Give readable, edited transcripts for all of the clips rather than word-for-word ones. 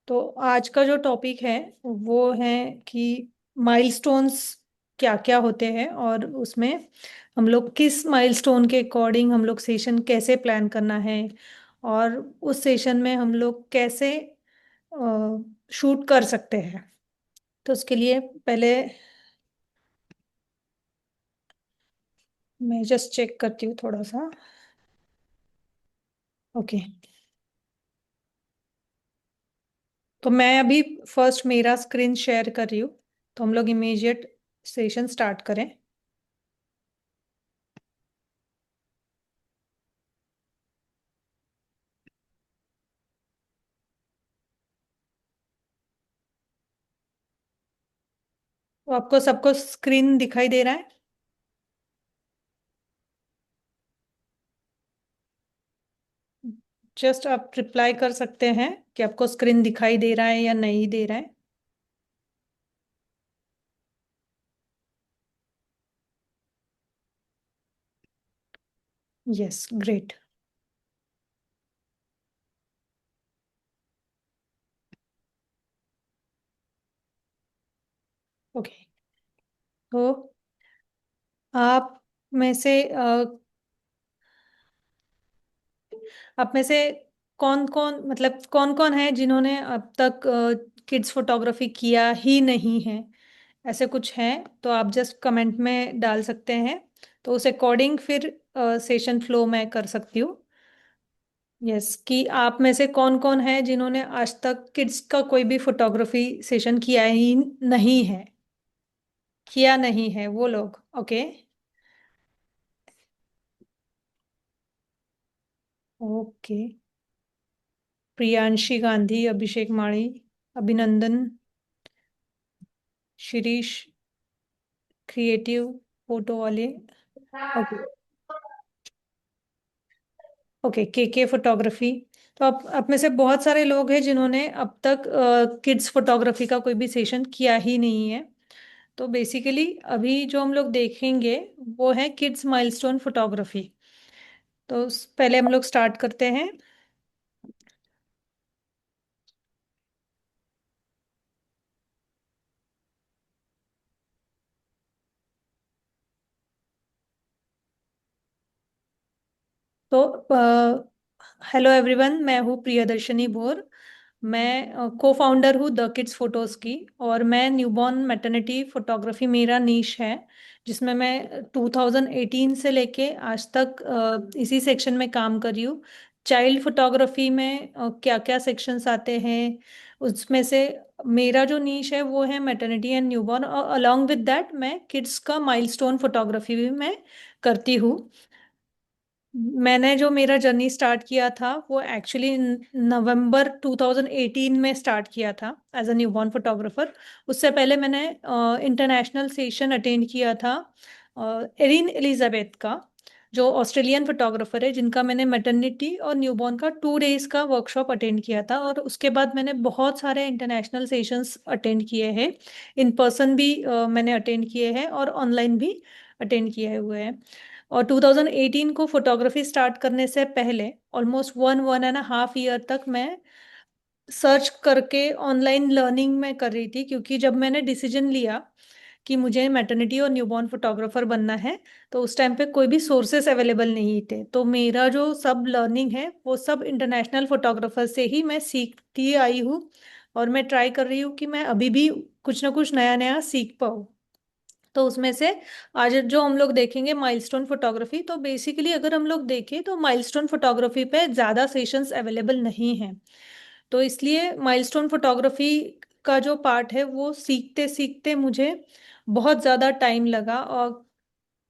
तो आज का जो टॉपिक है वो है कि माइलस्टोन्स क्या क्या होते हैं, और उसमें हम लोग किस माइलस्टोन के अकॉर्डिंग हम लोग सेशन कैसे प्लान करना है, और उस सेशन में हम लोग कैसे शूट कर सकते हैं। तो उसके लिए पहले मैं जस्ट चेक करती हूँ थोड़ा सा। ओके, तो मैं अभी फर्स्ट मेरा स्क्रीन शेयर कर रही हूँ, तो हम लोग इमीडिएट सेशन स्टार्ट करें। तो आपको सबको स्क्रीन दिखाई दे रहा है? जस्ट आप रिप्लाई कर सकते हैं कि आपको स्क्रीन दिखाई दे रहा है या नहीं दे रहा है। Yes, great. ओके, तो आप में से आप में से कौन कौन, मतलब कौन कौन है जिन्होंने अब तक किड्स फोटोग्राफी किया ही नहीं है? ऐसे कुछ है तो आप जस्ट कमेंट में डाल सकते हैं, तो उस अकॉर्डिंग फिर सेशन फ्लो मैं कर सकती हूँ। यस, कि आप में से कौन कौन है जिन्होंने आज तक किड्स का कोई भी फोटोग्राफी सेशन किया ही नहीं है, किया नहीं है वो लोग। ओके। ओके, प्रियांशी गांधी, अभिषेक माड़ी, अभिनंदन, शिरीष, क्रिएटिव फोटो वाले। ओके। ओके, के फोटोग्राफी। तो आप में से बहुत सारे लोग हैं जिन्होंने अब तक किड्स फोटोग्राफी का कोई भी सेशन किया ही नहीं है। तो बेसिकली अभी जो हम लोग देखेंगे वो है किड्स माइलस्टोन फोटोग्राफी। तो पहले हम लोग स्टार्ट करते हैं। तो हेलो एवरीवन, मैं हूँ प्रियदर्शनी भोर। मैं को फाउंडर हूँ द किड्स फोटोज की, और मैं न्यूबॉर्न मैटरनिटी फोटोग्राफी मेरा नीश है, जिसमें मैं 2018 से लेके आज तक इसी सेक्शन में काम कर रही हूँ। चाइल्ड फोटोग्राफी में क्या क्या सेक्शंस आते हैं उसमें से मेरा जो नीश है वो है मैटरनिटी एंड न्यूबॉर्न, और अलॉन्ग विद दैट मैं किड्स का माइलस्टोन फोटोग्राफी भी मैं करती हूँ। मैंने जो मेरा जर्नी स्टार्ट किया था वो एक्चुअली नवंबर 2018 में स्टार्ट किया था एज अ न्यूबॉर्न फोटोग्राफर। उससे पहले मैंने इंटरनेशनल सेशन अटेंड किया था एरिन एलिजाबेथ का, जो ऑस्ट्रेलियन फोटोग्राफर है, जिनका मैंने मैटरनिटी और न्यूबॉर्न का 2 डेज का वर्कशॉप अटेंड किया था। और उसके बाद मैंने बहुत सारे इंटरनेशनल सेशंस अटेंड किए हैं, इन पर्सन भी मैंने अटेंड किए हैं और ऑनलाइन भी अटेंड किए हुए हैं। और 2018 को फोटोग्राफी स्टार्ट करने से पहले almost one and half year तक मैं सर्च करके ऑनलाइन लर्निंग में कर रही थी, क्योंकि जब मैंने डिसीजन लिया कि मुझे मैटरनिटी और न्यूबॉर्न फोटोग्राफर बनना है तो उस टाइम पे कोई भी सोर्सेस अवेलेबल नहीं थे। तो मेरा जो सब लर्निंग है वो सब इंटरनेशनल फोटोग्राफर से ही मैं सीखती आई हूँ, और मैं ट्राई कर रही हूँ कि मैं अभी भी कुछ ना कुछ नया नया सीख पाऊँ। तो उसमें से आज जो हम लोग देखेंगे माइलस्टोन फोटोग्राफी, तो बेसिकली अगर हम लोग देखें तो माइलस्टोन फोटोग्राफी पे ज़्यादा सेशंस अवेलेबल नहीं हैं। तो इसलिए माइलस्टोन फोटोग्राफी का जो पार्ट है वो सीखते सीखते मुझे बहुत ज़्यादा टाइम लगा, और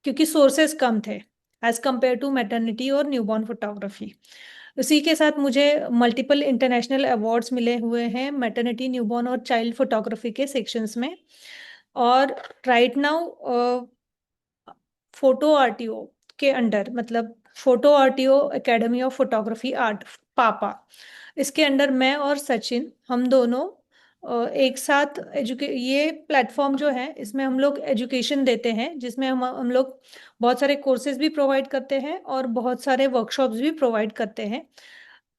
क्योंकि सोर्सेज कम थे एज कम्पेयर टू मैटरनिटी और न्यूबॉर्न फोटोग्राफी। उसी के साथ मुझे मल्टीपल इंटरनेशनल अवार्ड्स मिले हुए हैं मैटरनिटी, न्यूबॉर्न और चाइल्ड फोटोग्राफी के सेक्शंस में। और राइट नाउ फोटो आरटीओ के अंडर, मतलब photo RTO academy of photography art, पापा, इसके अंडर मैं और सचिन, हम दोनों एक साथ ये प्लेटफॉर्म जो है इसमें हम लोग एजुकेशन देते हैं, जिसमें हम लोग बहुत सारे कोर्सेज भी प्रोवाइड करते हैं और बहुत सारे वर्कशॉप्स भी प्रोवाइड करते हैं।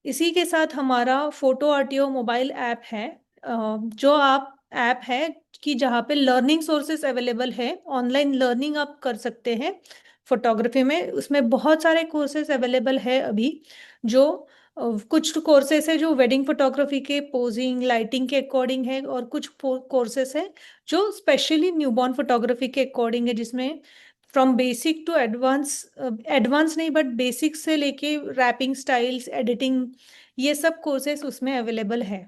इसी के साथ हमारा फोटो आर्टियो मोबाइल ऐप है, जो आप ऐप है कि जहाँ पे लर्निंग सोर्सेस अवेलेबल है, ऑनलाइन लर्निंग आप कर सकते हैं फोटोग्राफी में। उसमें बहुत सारे कोर्सेज अवेलेबल है अभी, जो कुछ कोर्सेस है जो वेडिंग फोटोग्राफी के पोजिंग लाइटिंग के अकॉर्डिंग है, और कुछ कोर्सेस है जो स्पेशली न्यूबॉर्न फोटोग्राफी के अकॉर्डिंग है, जिसमें from basic to advance, advance नहीं बट बेसिक से लेके रैपिंग स्टाइल्स, एडिटिंग, ये सब कोर्सेस उसमें अवेलेबल है।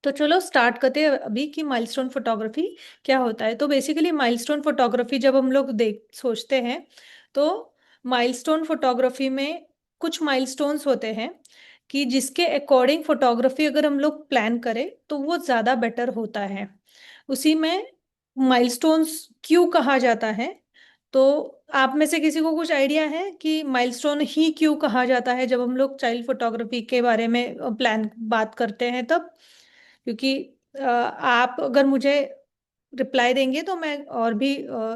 तो चलो स्टार्ट करते हैं अभी कि माइलस्टोन फोटोग्राफी क्या होता है। तो बेसिकली माइलस्टोन फोटोग्राफी जब हम लोग देख सोचते हैं, तो माइलस्टोन फोटोग्राफी में कुछ माइलस्टोन्स होते हैं कि जिसके अकॉर्डिंग फोटोग्राफी अगर हम लोग प्लान करें तो वो ज़्यादा बेटर होता है। उसी में माइलस्टोन्स क्यों कहा जाता है, तो आप में से किसी को कुछ आइडिया है कि माइलस्टोन ही क्यों कहा जाता है जब हम लोग चाइल्ड फोटोग्राफी के बारे में प्लान बात करते हैं तब? क्योंकि आप अगर मुझे रिप्लाई देंगे तो मैं और भी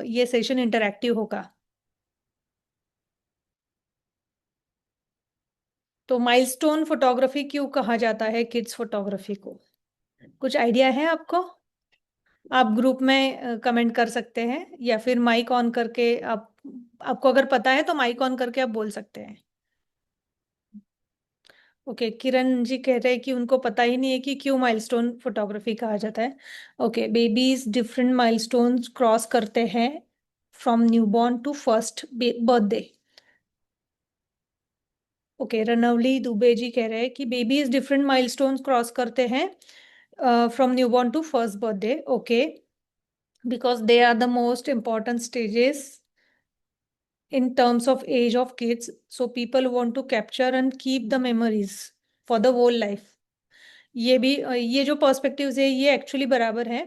ये सेशन इंटरैक्टिव होगा। तो माइलस्टोन फोटोग्राफी क्यों कहा जाता है किड्स फोटोग्राफी को? कुछ आइडिया है आपको? आप ग्रुप में कमेंट कर सकते हैं, या फिर माइक ऑन करके आप, आपको अगर पता है तो माइक ऑन करके आप बोल सकते हैं। ओके, किरण जी कह रहे हैं कि उनको पता ही नहीं है कि क्यों माइलस्टोन फोटोग्राफी कहा जाता है। Okay, babies different milestones cross करते हैं from newborn to first birthday. Okay, Ranvali Dubey ji कह रहे हैं कि बेबीज डिफरेंट माइलस्टोन्स क्रॉस करते हैं from newborn to first birthday. Okay, because they are the most important stages in terms of age of kids, so people want to capture and keep the memories for the whole life। ये भी ये जो perspectives है ये actually बराबर है,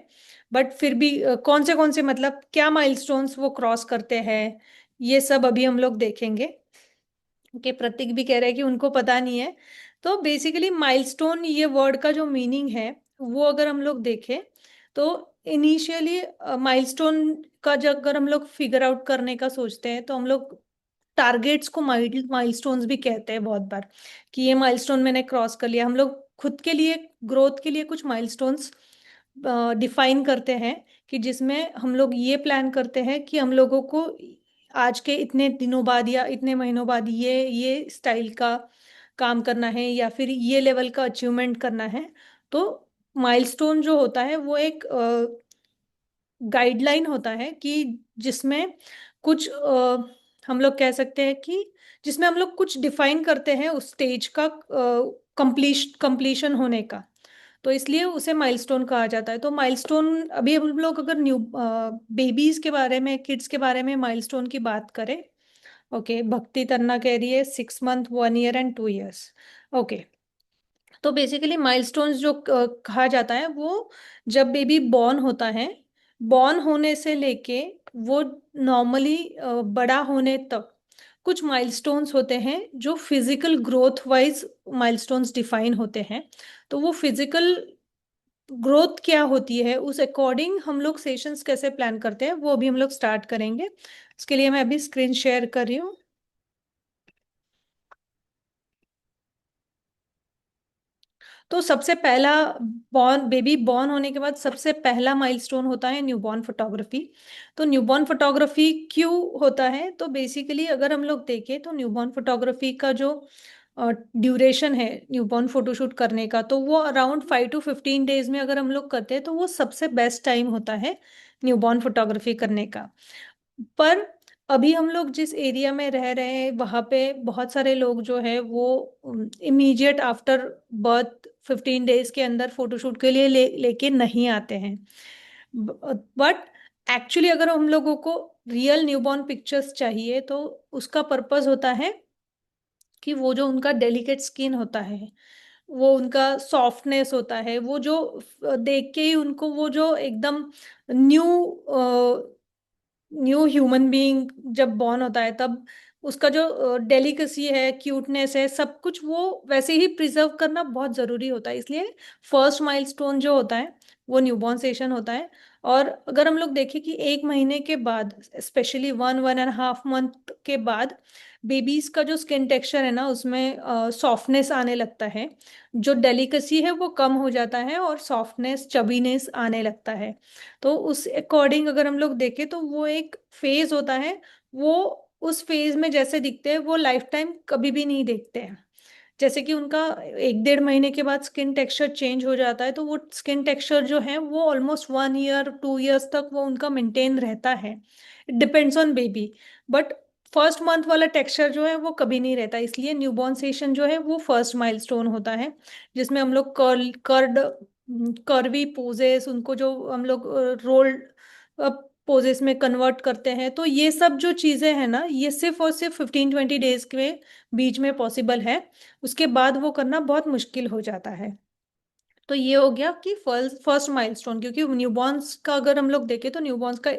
but फिर भी कौन से मतलब क्या माइलस्टोन्स वो क्रॉस करते हैं, ये सब अभी हम लोग देखेंगे। ओके, प्रतीक भी कह रहे हैं कि उनको पता नहीं है। तो बेसिकली माइलस्टोन ये वर्ड का जो मीनिंग है वो अगर हम लोग देखें, तो इनिशियली माइलस्टोन का जब अगर हम लोग फिगर आउट करने का सोचते हैं तो हम लोग टारगेट्स को माइलस्टोन्स भी कहते हैं बहुत बार, कि ये माइलस्टोन मैंने क्रॉस कर लिया। हम लोग खुद के लिए ग्रोथ के लिए कुछ माइलस्टोन्स डिफाइन करते हैं, कि जिसमें हम लोग ये प्लान करते हैं कि हम लोगों को आज के इतने दिनों बाद या इतने महीनों बाद ये स्टाइल का काम करना है, या फिर ये लेवल का अचीवमेंट करना है। तो माइलस्टोन जो होता है वो एक गाइडलाइन होता है कि जिसमें कुछ हम लोग कह सकते हैं कि जिसमें हम लोग कुछ डिफाइन करते हैं उस स्टेज का कंप्लीशन होने का। तो इसलिए उसे माइलस्टोन कहा जाता है। तो माइलस्टोन अभी हम लोग अगर न्यू बेबीज के बारे में, किड्स के बारे में माइलस्टोन की बात करें। ओके, भक्ति तन्ना कह रही है 6 month, 1 year and 2 years। Okay, तो बेसिकली माइलस्टोन्स जो कहा जाता है वो जब बेबी बॉर्न होता है, बॉर्न होने से लेके वो नॉर्मली बड़ा होने तक कुछ माइलस्टोन्स होते हैं जो physical growth wise milestones define होते हैं। तो वो फिजिकल ग्रोथ क्या होती है उस अकॉर्डिंग हम लोग सेशंस कैसे प्लान करते हैं वो अभी हम लोग स्टार्ट करेंगे। इसके लिए मैं अभी स्क्रीन शेयर कर रही हूँ। तो सबसे पहला, बेबी बॉर्न होने के बाद सबसे पहला माइलस्टोन होता है न्यूबॉर्न फोटोग्राफी। तो न्यूबॉर्न फोटोग्राफी क्यों होता है, तो बेसिकली अगर हम लोग देखें तो न्यूबॉर्न फोटोग्राफी का जो ड्यूरेशन है न्यूबॉर्न फोटोशूट करने का, तो वो अराउंड 5 to 15 days में अगर हम लोग करते हैं तो वो सबसे बेस्ट टाइम होता है न्यूबॉर्न फोटोग्राफी करने का। पर अभी हम लोग जिस एरिया में रह रहे हैं वहाँ पे बहुत सारे लोग जो है वो इमीडिएट आफ्टर बर्थ 15 days के अंदर फोटोशूट के लिए लेके नहीं आते हैं। बट एक्चुअली अगर हम लोगों को रियल न्यूबॉर्न पिक्चर्स चाहिए तो उसका पर्पस होता है कि वो जो उनका डेलिकेट स्किन होता है, वो उनका सॉफ्टनेस होता है, वो जो देख के ही उनको वो जो एकदम न्यू न्यू ह्यूमन बीइंग जब बॉर्न होता है तब उसका जो डेलिकेसी है, क्यूटनेस है, सब कुछ वो वैसे ही प्रिजर्व करना बहुत ज़रूरी होता है। इसलिए फर्स्ट माइलस्टोन जो होता है वो न्यूबॉर्न सेशन होता है। और अगर हम लोग देखें कि 1 महीने के बाद, स्पेशली 1-1.5 month के बाद बेबीज का जो स्किन टेक्सचर है ना, उसमें सॉफ्टनेस आने लगता है, जो डेलिकेसी है वो कम हो जाता है और सॉफ्टनेस चबीनेस आने लगता है। तो उस अकॉर्डिंग अगर हम लोग देखें तो वो एक फेज होता है, वो उस फेज में जैसे दिखते हैं वो लाइफ टाइम कभी भी नहीं देखते हैं। जैसे कि उनका 1-1.5 महीने के बाद स्किन टेक्सचर चेंज हो जाता है, तो वो स्किन टेक्सचर जो है वो ऑलमोस्ट 1 ईयर 2 ईयर्स तक वो उनका मेंटेन रहता है। It depends on baby. But first month वाला टेक्सचर जो है वो कभी नहीं रहता, इसलिए न्यूबॉर्न सेशन जो है वो फर्स्ट माइलस्टोन होता है, जिसमें हम लोग कर्वी पोजेस, उनको जो हम लोग रोल्ड पोजेस में कन्वर्ट करते हैं, तो ये सब जो चीजें हैं ना, ये सिर्फ और सिर्फ 15-20 डेज के बीच में पॉसिबल है। उसके बाद वो करना बहुत मुश्किल हो जाता है। तो ये हो गया कि फर्स्ट माइलस्टोन, क्योंकि न्यूबॉर्न्स का अगर हम लोग देखें तो न्यूबॉर्न्स का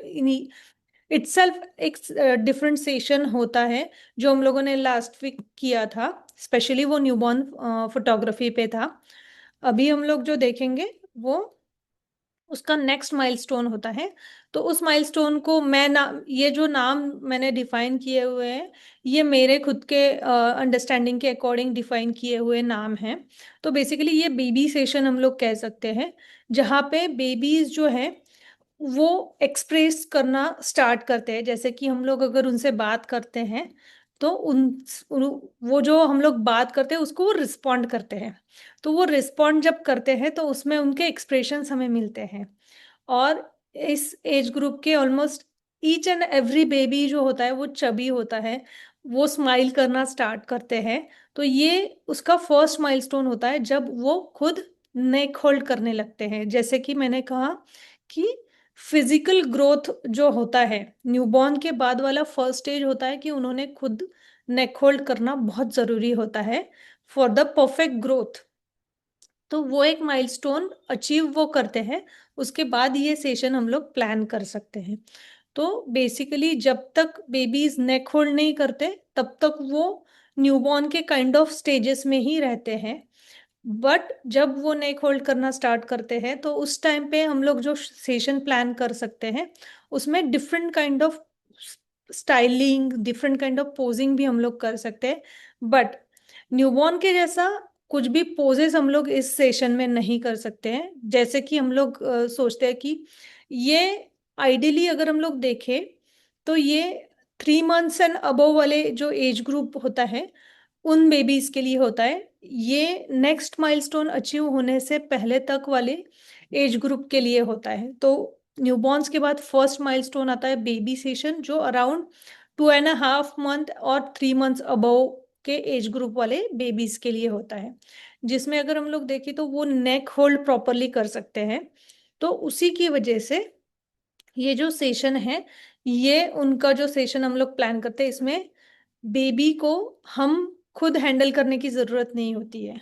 इटसेल्फ एक डिफरेंट सेशन होता है, जो हम लोगों ने लास्ट वीक किया था। स्पेशली वो न्यूबॉर्न फोटोग्राफी पे था। अभी हम लोग जो देखेंगे वो उसका नेक्स्ट माइलस्टोन होता है। तो उस माइलस्टोन को मैं ये जो नाम मैंने डिफाइन किए हुए हैं, ये मेरे खुद के अंडरस्टैंडिंग के अकॉर्डिंग डिफाइन किए हुए नाम हैं। तो बेसिकली ये बेबी सेशन हम लोग कह सकते हैं, जहाँ पे बेबीज जो है वो एक्सप्रेस करना स्टार्ट करते हैं। जैसे कि हम लोग अगर उनसे बात करते हैं तो वो जो हम लोग बात करते हैं उसको वो रिस्पॉन्ड करते हैं। तो वो रिस्पॉन्ड जब करते हैं तो उसमें उनके एक्सप्रेशंस हमें मिलते हैं। और इस एज ग्रुप के almost each and every baby जो होता है वो चबी होता है, वो स्माइल करना स्टार्ट करते हैं। तो ये उसका फर्स्ट माइलस्टोन होता है जब वो खुद नेक होल्ड करने लगते हैं। जैसे कि मैंने कहा कि फिजिकल ग्रोथ जो होता है न्यूबॉर्न के बाद वाला फर्स्ट स्टेज होता है कि उन्होंने खुद नेक होल्ड करना बहुत जरूरी होता है फॉर द परफेक्ट ग्रोथ। तो वो एक माइलस्टोन अचीव वो करते हैं, उसके बाद ये सेशन हम लोग प्लान कर सकते हैं। तो बेसिकली जब तक बेबीज नेक होल्ड नहीं करते तब तक वो न्यूबॉर्न के काइंड ऑफ स्टेजेस में ही रहते हैं। बट जब वो नेक होल्ड करना स्टार्ट करते हैं तो उस टाइम पे हम लोग जो सेशन प्लान कर सकते हैं उसमें different kind of styling, different kind of posing भी हम लोग कर सकते हैं। बट न्यूबॉर्न के जैसा कुछ भी पोजेस हम लोग इस सेशन में नहीं कर सकते हैं। जैसे कि हम लोग सोचते हैं कि ये आइडियली अगर हम लोग देखें तो ये 3 मंथ्स एंड अबव वाले जो एज ग्रुप होता है उन बेबीज के लिए होता है। ये नेक्स्ट माइलस्टोन अचीव होने से पहले तक वाले एज ग्रुप के लिए होता है। तो न्यूबॉर्न्स के बाद फर्स्ट माइलस्टोन आता है बेबी सेशन, जो अराउंड 2.5 मंथ और 3 मंथ्स अबव के एज ग्रुप वाले बेबीज के लिए होता है, जिसमें अगर हम लोग देखें तो वो नेक होल्ड प्रॉपरली कर सकते हैं। तो उसी की वजह से ये जो सेशन है, ये उनका जो सेशन हम लोग प्लान करते हैं, इसमें बेबी को हम खुद हैंडल करने की जरूरत नहीं होती है।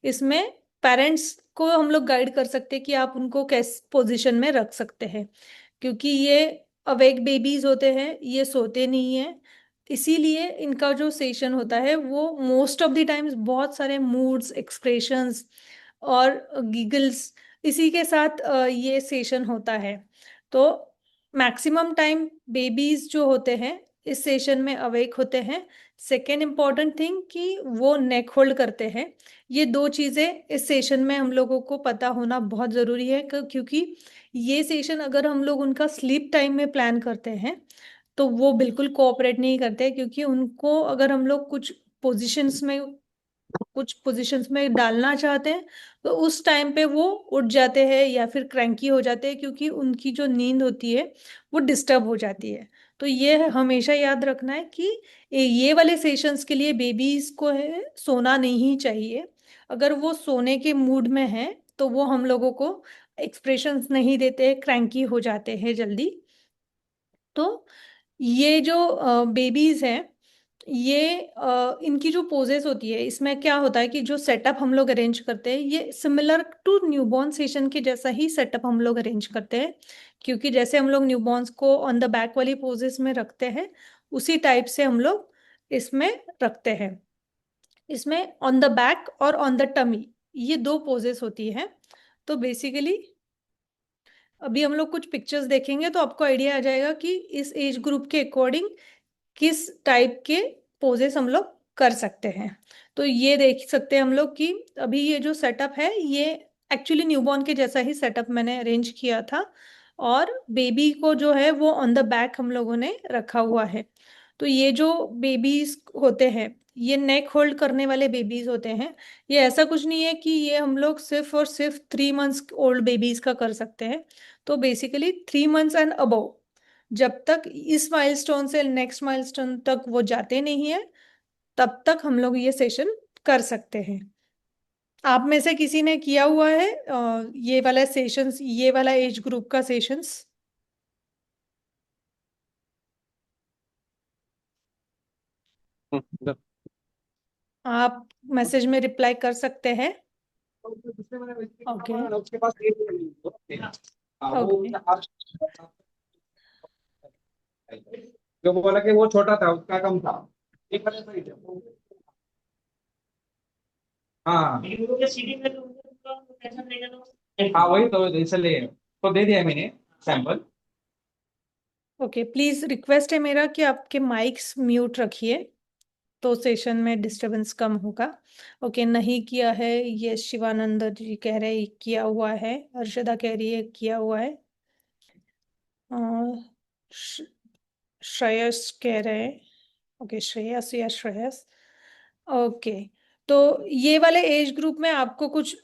इसमें पेरेंट्स को हम लोग गाइड कर सकते हैं कि आप उनको किस पोजीशन में रख सकते हैं, क्योंकि ये अवेक बेबीज होते हैं, ये सोते नहीं है। इसीलिए इनका जो सेशन होता है वो मोस्ट ऑफ द टाइम्स बहुत सारे मूड्स, एक्सप्रेशंस और गिगल्स इसी के साथ ये सेशन होता है। तो मैक्सिमम टाइम बेबीज जो होते हैं इस सेशन में अवेक होते हैं। सेकेंड इम्पॉर्टेंट थिंग कि वो नेक होल्ड करते हैं। ये दो चीज़ें इस सेशन में हम लोगों को पता होना बहुत ज़रूरी है, क्योंकि ये सेशन अगर हम लोग उनका स्लीप टाइम में प्लान करते हैं तो वो बिल्कुल कोऑपरेट नहीं करते, क्योंकि उनको अगर हम लोग कुछ पोजीशंस में डालना चाहते हैं तो उस टाइम पे वो उठ जाते हैं या फिर क्रैंकी हो जाते हैं, क्योंकि उनकी जो नींद होती है वो डिस्टर्ब हो जाती है। तो ये हमेशा याद रखना है कि ये वाले सेशंस के लिए बेबीज को है सोना नहीं चाहिए। अगर वो सोने के मूड में है तो वो हम लोगों को एक्सप्रेशंस नहीं देते, क्रैंकी हो जाते हैं जल्दी। तो ये जो बेबीज हैं, ये इनकी जो पोजेस होती है, इसमें क्या होता है कि जो सेटअप हम लोग अरेंज करते हैं ये सिमिलर टू न्यूबॉर्न सेशन के जैसा ही सेटअप हम लोग अरेंज करते हैं, क्योंकि जैसे हम लोग न्यूबॉर्न्स को ऑन द बैक वाली पोजेस में रखते हैं उसी टाइप से हम लोग इसमें रखते हैं। इसमें ऑन द बैक और ऑन द टमी, ये दो पोजेस होती है। तो बेसिकली अभी हम लोग कुछ पिक्चर्स देखेंगे तो आपको आइडिया आ जाएगा कि इस एज ग्रुप के अकॉर्डिंग किस टाइप के पोजेस हम लोग कर सकते हैं। तो ये देख सकते हैं हम लोग कि अभी ये जो सेटअप है ये एक्चुअली न्यूबॉर्न के जैसा ही सेटअप मैंने अरेंज किया था, और बेबी को जो है वो ऑन द बैक हम लोगों ने रखा हुआ है। तो ये जो बेबीज होते हैं, ये नेक होल्ड करने वाले बेबीज होते हैं। ये ऐसा कुछ नहीं है कि ये हम लोग सिर्फ और सिर्फ 3 मंथ्स ओल्ड बेबीज का कर सकते हैं। तो बेसिकली 3 मंथ्स एंड अबव, जब तक इस माइलस्टोन से नेक्स्ट माइलस्टोन तक वो जाते नहीं है, तब तक हम लोग ये सेशन कर सकते हैं। आप में से किसी ने किया हुआ है ये वाला सेशंस, ये वाला एज ग्रुप का सेशंस? हम्म, आप मैसेज में रिप्लाई कर सकते हैं। ओके। उसके पास एक नहीं है। हाँ, वो ओके। जो बोला कि वो छोटा था उसका कम था। एक वाला सही था। हाँ हाँ, वही तो इसलिए तो दे दिया मैंने सैंपल। ओके, प्लीज रिक्वेस्ट है मेरा कि आपके माइक्स म्यूट रखिए, तो सेशन में डिस्टरबेंस कम होगा। ओके, नहीं किया है ये शिवानंद जी कह रहे हैं किया हुआ है, अर्शदा कह रही है किया हुआ है, अ, श- श्रेयस कह रहे हैं। ओके, श्रेयस या श्रेयस। ओके। तो ये वाले एज ग्रुप में आपको कुछ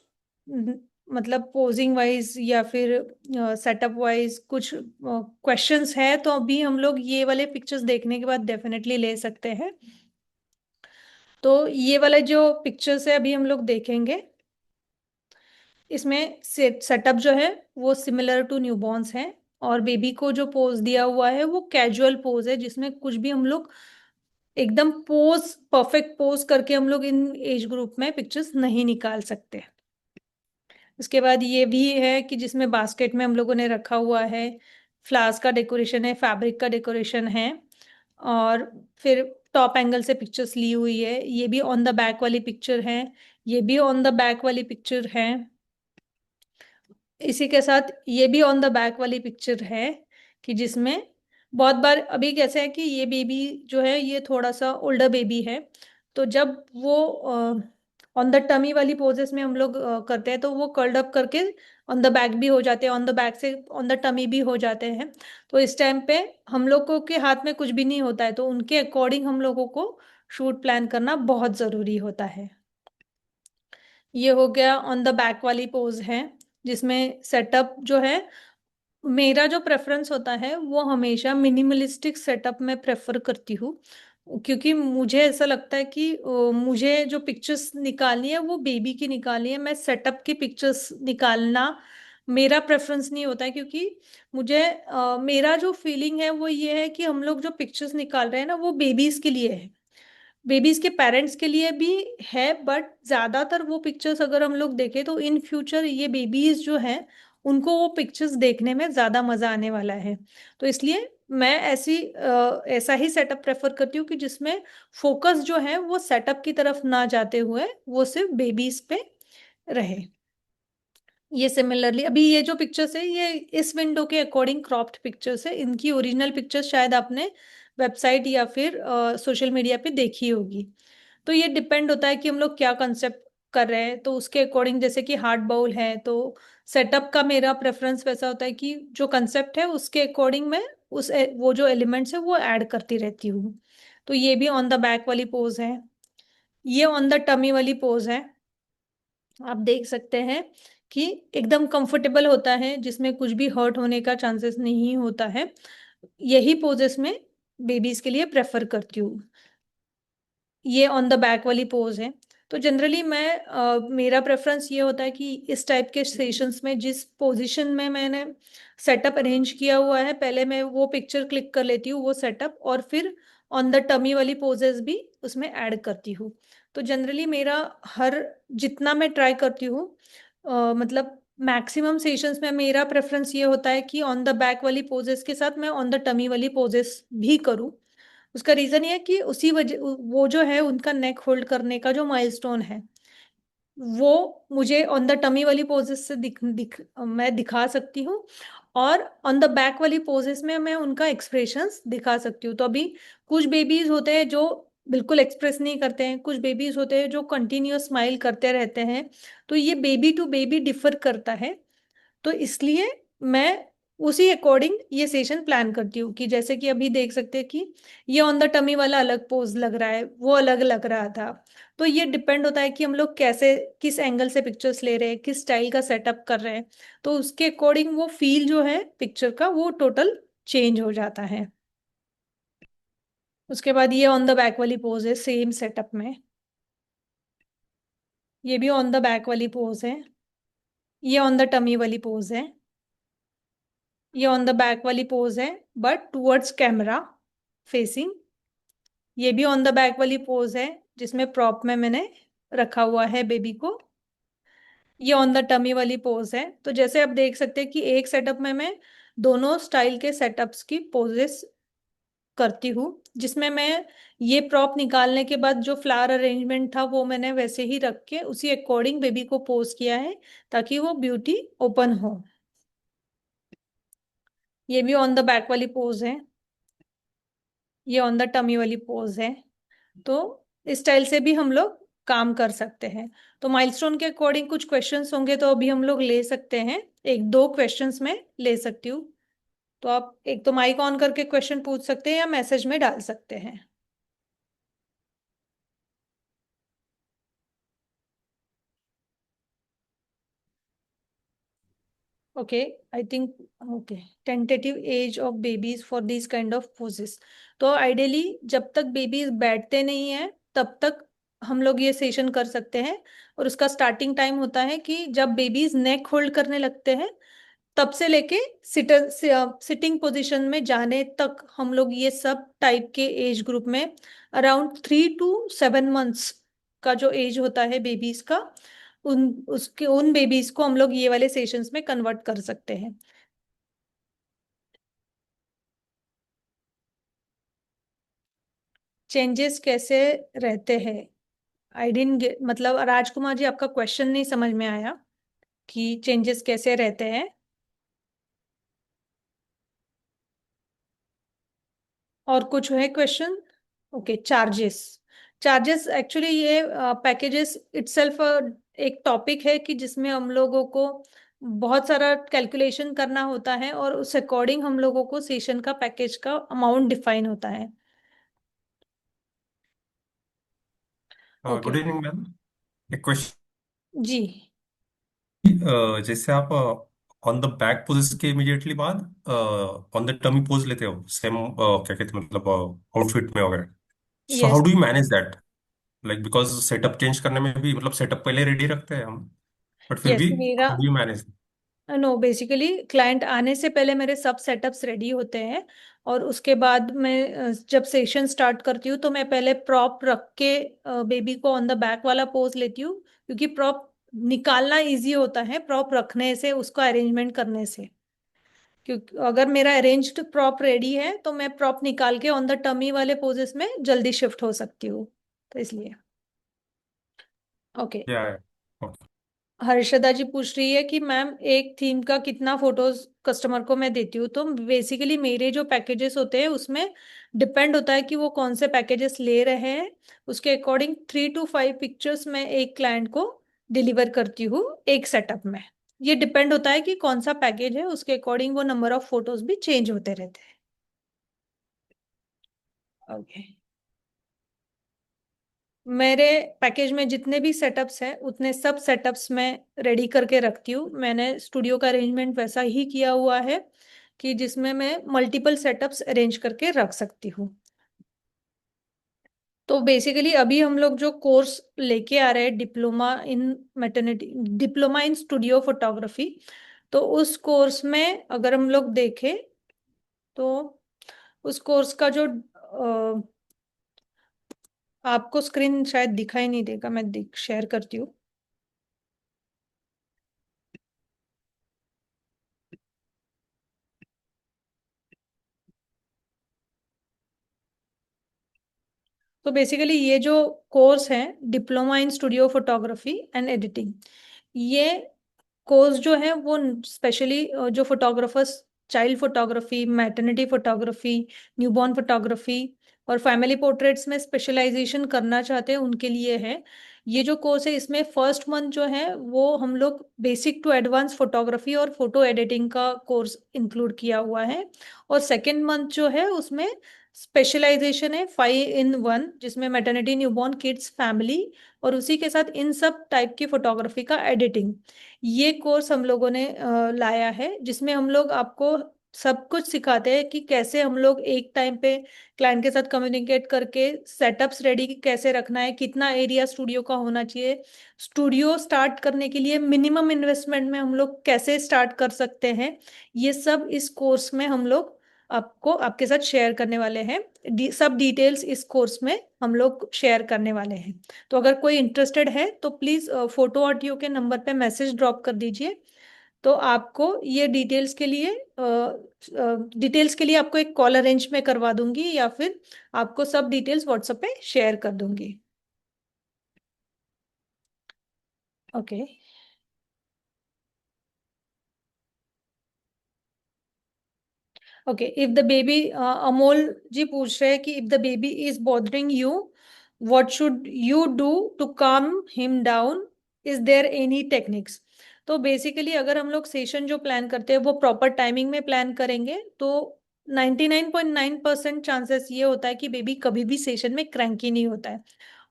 मतलब पोजिंग वाइज या फिर सेटअप वाइज कुछ क्वेश्चंस है, तो अभी हम लोग ये वाले पिक्चर्स देखने के बाद डेफिनेटली ले सकते हैं। तो ये वाले जो पिक्चर्स है अभी हम लोग देखेंगे, इसमें सेटअप जो है वो सिमिलर टू न्यूबॉर्न्स है, और बेबी को जो पोज दिया हुआ है वो कैजुअल पोज है, जिसमें कुछ भी हम लोग एकदम पोज परफेक्ट पोज करके हम लोग इन एज ग्रुप में पिक्चर्स नहीं निकाल सकते। उसके बाद ये भी है कि जिसमें बास्केट में हम लोगों ने रखा हुआ है, फ्लावर्स का डेकोरेशन है, फैब्रिक का डेकोरेशन है, और फिर टॉप एंगल से पिक्चर्स ली हुई है। ये भी ऑन द बैक वाली पिक्चर है, ये भी ऑन द बैक वाली पिक्चर है, इसी के साथ ये भी ऑन द बैक वाली पिक्चर है, कि जिसमें बहुत बार अभी कैसे है कि ये बेबी जो है ये थोड़ा सा ओल्डर बेबी है, तो जब वो ऑन द टमी वाली पोजेस में हम लोग करते हैं तो वो कर्ल्ड अप करके ऑन द बैक भी हो जाते हैं, ऑन द बैक से ऑन द टमी भी हो जाते हैं। तो इस टाइम पे हम लोगों के हाथ में कुछ भी नहीं होता है, तो उनके अकॉर्डिंग हम लोगों को शूट प्लान करना बहुत ज़रूरी होता है। ये हो गया ऑन द बैक वाली पोज है, जिसमें सेटअप जो है, मेरा जो प्रेफरेंस होता है वो हमेशा मिनिमलिस्टिक सेटअप में प्रेफर करती हूँ, क्योंकि मुझे ऐसा लगता है कि मुझे जो पिक्चर्स निकालनी है वो बेबी की निकालनी है, मैं सेटअप की पिक्चर्स निकालना मेरा प्रेफरेंस नहीं होता है, क्योंकि मुझे मेरा जो फीलिंग है वो ये है कि हम लोग जो पिक्चर्स निकाल रहे हैं ना वो बेबीज के लिए है, बेबीज के पेरेंट्स के लिए भी है, बट ज्यादातर वो पिक्चर्स अगर हम लोग देखें तो इन फ्यूचर ये बेबीज जो हैं उनको वो पिक्चर्स देखने में ज्यादा मजा आने वाला है। तो इसलिए मैं ऐसा ही सेटअप प्रेफर करती हूँ कि जिसमें फोकस जो है वो सेटअप की तरफ ना जाते हुए वो सिर्फ बेबीज पे रहे। ये सिमिलरली अभी ये जो पिक्चर्स है ये इस विंडो के अकॉर्डिंग क्रॉप्ड पिक्चर्स है, इनकी ओरिजिनल पिक्चर्स शायद आपने वेबसाइट या फिर सोशल मीडिया पे देखी होगी। तो ये डिपेंड होता है कि हम लोग क्या कंसेप्ट कर रहे हैं, तो उसके अकॉर्डिंग जैसे कि हार्ड बाउल है तो सेटअप का मेरा प्रेफरेंस वैसा होता है कि जो कंसेप्ट है उसके अकॉर्डिंग मैं वो जो एलिमेंट्स है वो ऐड करती रहती हूँ। तो ये भी ऑन द बैक वाली पोज है, ये ऑन द टमी वाली पोज है। आप देख सकते हैं कि एकदम कंफर्टेबल होता है, जिसमें कुछ भी हर्ट होने का चांसेस नहीं होता है। यही पोजेस में बेबीज के लिए प्रेफर करती हूँ। ये ऑन द बैक वाली पोज है। तो जनरली मेरा प्रेफरेंस ये होता है कि इस टाइप के सेशंस में जिस पोजीशन में मैंने सेटअप अरेंज किया हुआ है, पहले मैं वो पिक्चर क्लिक कर लेती हूँ वो सेटअप, और फिर ऑन द टमी वाली पोजेस भी उसमें ऐड करती हूँ। तो जनरली मेरा हर जितना मैं ट्राई करती हूँ, मतलब मैक्सिमम सेशंस में मेरा प्रेफरेंस ये होता है कि ऑन द बैक वाली पोजेस के साथ मैं ऑन द टमी वाली पोजेस भी करूँ। उसका रीजन ये है कि उसी वजह वो जो है उनका नेक होल्ड करने का जो माइलस्टोन है वो मुझे ऑन द टमी वाली पोजेस से मैं दिखा सकती हूँ, और ऑन द बैक वाली पोजेस में मैं उनका एक्सप्रेशंस दिखा सकती हूँ। तो अभी कुछ बेबीज होते हैं जो बिल्कुल एक्सप्रेस नहीं करते हैं, कुछ बेबीज होते हैं जो कंटिन्यूअस स्माइल करते रहते हैं। तो ये बेबी टू बेबी डिफर करता है। तो इसलिए मैं उसी अकॉर्डिंग ये सेशन प्लान करती हूँ कि जैसे कि अभी देख सकते हैं कि ये ऑन द टमी वाला अलग पोज लग रहा है, वो अलग लग रहा था। तो ये डिपेंड होता है कि हम लोग कैसे, किस एंगल से पिक्चर्स ले रहे हैं, किस स्टाइल का सेटअप कर रहे हैं। तो उसके अकॉर्डिंग वो फील जो है पिक्चर का वो टोटल चेंज हो जाता है। उसके बाद ये ऑन द बैक वाली पोज है सेम सेटअप में। ये भी ऑन द बैक वाली पोज है। ये ऑन द टमी वाली पोज है। ये ऑन द बैक वाली पोज है बट टुवर्ड्स कैमरा फेसिंग। ये भी ऑन द बैक वाली पोज है जिसमें प्रॉप में मैंने रखा हुआ है बेबी को। ये ऑन द टमी वाली पोज है। तो जैसे आप देख सकते हैं कि एक सेटअप में मैं दोनों स्टाइल के सेटअप्स की पोजेस करती हूँ, जिसमें मैं ये प्रॉप निकालने के बाद जो फ्लावर अरेंजमेंट था वो मैंने वैसे ही रख के उसी अकॉर्डिंग बेबी को पोज किया है ताकि वो ब्यूटी ओपन हो। ये भी ऑन द बैक वाली पोज है। ये ऑन द टमी वाली पोज है। तो इस स्टाइल से भी हम लोग काम कर सकते हैं। तो माइलस्टोन के अकॉर्डिंग कुछ क्वेश्चंस होंगे तो अभी हम लोग ले सकते हैं, एक दो क्वेश्चंस में ले सकती हूँ। तो आप एक तो माइक ऑन करके क्वेश्चन पूछ सकते हैं या मैसेज में डाल सकते हैं। Okay, I think, okay, tentative age of babies for this kind of poses. तो आइडियली जब तक बेबीज बैठते नहीं है तब तक हम लोग ये सेशन कर सकते हैं। और उसका स्टार्टिंग टाइम होता है कि जब बेबीज नेक होल्ड करने लगते हैं तब से लेके सिटिंग पोजीशन में जाने तक हम लोग ये सब टाइप के एज ग्रुप में अराउंड 3 to 7 मंथ्स का जो एज होता है बेबीज का, उन बेबीज को हम लोग ये वाले सेशंस में कन्वर्ट कर सकते हैं। चेंजेस कैसे रहते हैं? आई डिडंट गेट, मतलब राजकुमार जी आपका क्वेश्चन नहीं समझ में आया कि चेंजेस कैसे रहते हैं। और कुछ है question? Okay, charges. Charges actually ये पैकेजेस इटसेल्फ एक टॉपिक है कि जिसमें हम लोगों को बहुत सारा कैलकुलेशन करना होता है और उस अकॉर्डिंग हम लोगों को सेशन का पैकेज का अमाउंट डिफाइन होता है। ओके। Good evening ma'am. एक क्वेश्चन। जी। जैसे आप ऑन द बैक पोज के इमीडिएटली बाद ऑन द टमी पोज लेते हो सेम, क्या कहते हैं, मतलब आउटफिट में वगैरह। So how yes. Do you manage that? Like because setup change करने में भी, मतलब सेटअप पहले रेडी रखते हैं हम, बट फिर यस भी मेरा, how do you manage? No, basically client आने से पहले मेरे सब सेटअप्स रेडी होते हैं। और उसके बाद मैं जब सेशन स्टार्ट करती हूँ तो मैं पहले प्रॉप रख के बेबी को ऑन द बैक वाला पोज लेती हूँ, क्योंकि प्रॉप निकालना इजी होता है प्रॉप रखने से, उसको अरेंजमेंट करने से। क्योंकि अगर मेरा अरेंज्ड प्रॉप रेडी है तो मैं प्रॉप निकाल के ऑन द टमी वाले पोजेस में जल्दी शिफ्ट हो सकती हूँ। तो इसलिए। ओके। या ओके। हर्षदा जी पूछ रही है कि मैम एक थीम का कितना फोटोज कस्टमर को मैं देती हूँ। तो बेसिकली मेरे जो पैकेजेस होते हैं उसमें डिपेंड होता है कि वो कौन से पैकेजेस ले रहे हैं। उसके अकॉर्डिंग 3 to 5 पिक्चर्स मैं एक क्लाइंट को डिलीवर करती हूँ एक सेटअप में। ये डिपेंड होता है कि कौन सा पैकेज है, उसके अकॉर्डिंग वो नंबर ऑफ फोटोज भी चेंज होते रहते हैं। ओके। मेरे पैकेज में जितने भी सेटअप्स हैं उतने सब सेटअप्स मैं रेडी करके रखती हूँ। मैंने स्टूडियो का अरेंजमेंट वैसा ही किया हुआ है कि जिसमें मैं मल्टीपल सेटअप्स अरेंज करके रख सकती हूँ। तो बेसिकली अभी हम लोग जो कोर्स लेके आ रहे हैं, diploma in maternity, diploma in studio photography, तो उस कोर्स में अगर हम लोग देखें तो उस कोर्स का जो आपको स्क्रीन शायद दिखाई नहीं देगा, मैं शेयर करती हूँ। तो बेसिकली ये जो कोर्स है, diploma in studio photography and editing, ये कोर्स जो है वो स्पेशली जो photographers child photography, maternity photography, newborn photography, और फैमिली पोर्ट्रेट्स में स्पेशलाइजेशन करना चाहते हैं उनके लिए है। ये जो कोर्स है इसमें फर्स्ट मंथ जो है वो हम लोग बेसिक टू एडवांस फोटोग्राफी और फोटो एडिटिंग का कोर्स इंक्लूड किया हुआ है। और सेकेंड मंथ जो है उसमें स्पेशलाइजेशन है 5 in 1, जिसमें मैटरनिटी, न्यूबॉर्न, किड्स, फैमिली और उसी के साथ इन सब टाइप की फोटोग्राफी का एडिटिंग। ये कोर्स हम लोगों ने लाया है, जिसमें हम लोग आपको सब कुछ सिखाते हैं कि कैसे हम लोग एक टाइम पे क्लाइंट के साथ कम्युनिकेट करके सेटअप्स रेडी कैसे रखना है, कितना एरिया स्टूडियो का होना चाहिए, स्टूडियो स्टार्ट करने के लिए मिनिमम इन्वेस्टमेंट में हम लोग कैसे स्टार्ट कर सकते हैं। ये सब इस कोर्स में हम लोग आपको आपके साथ शेयर करने वाले हैं। सब डिटेल्स इस कोर्स में हम लोग शेयर करने वाले हैं। तो अगर कोई इंटरेस्टेड है तो प्लीज फोटो ऑडियो के नंबर पे मैसेज ड्रॉप कर दीजिए। तो आपको ये डिटेल्स के लिए आपको एक कॉल अरेंज में करवा दूंगी या फिर आपको सब डिटेल्स व्हाट्सएप पे शेयर कर दूंगी। Okay. Okay, if the baby, Amol ji पूछ रहे हैं कि if the baby is bothering you, what should you do to calm him down, is there any techniques. तो बेसिकली अगर हम लोग सेशन जो प्लान करते हैं वो प्रॉपर टाइमिंग में प्लान करेंगे तो 99.9% चांसेस ये होता है कि बेबी कभी भी सेशन में क्रैंकी नहीं होता है।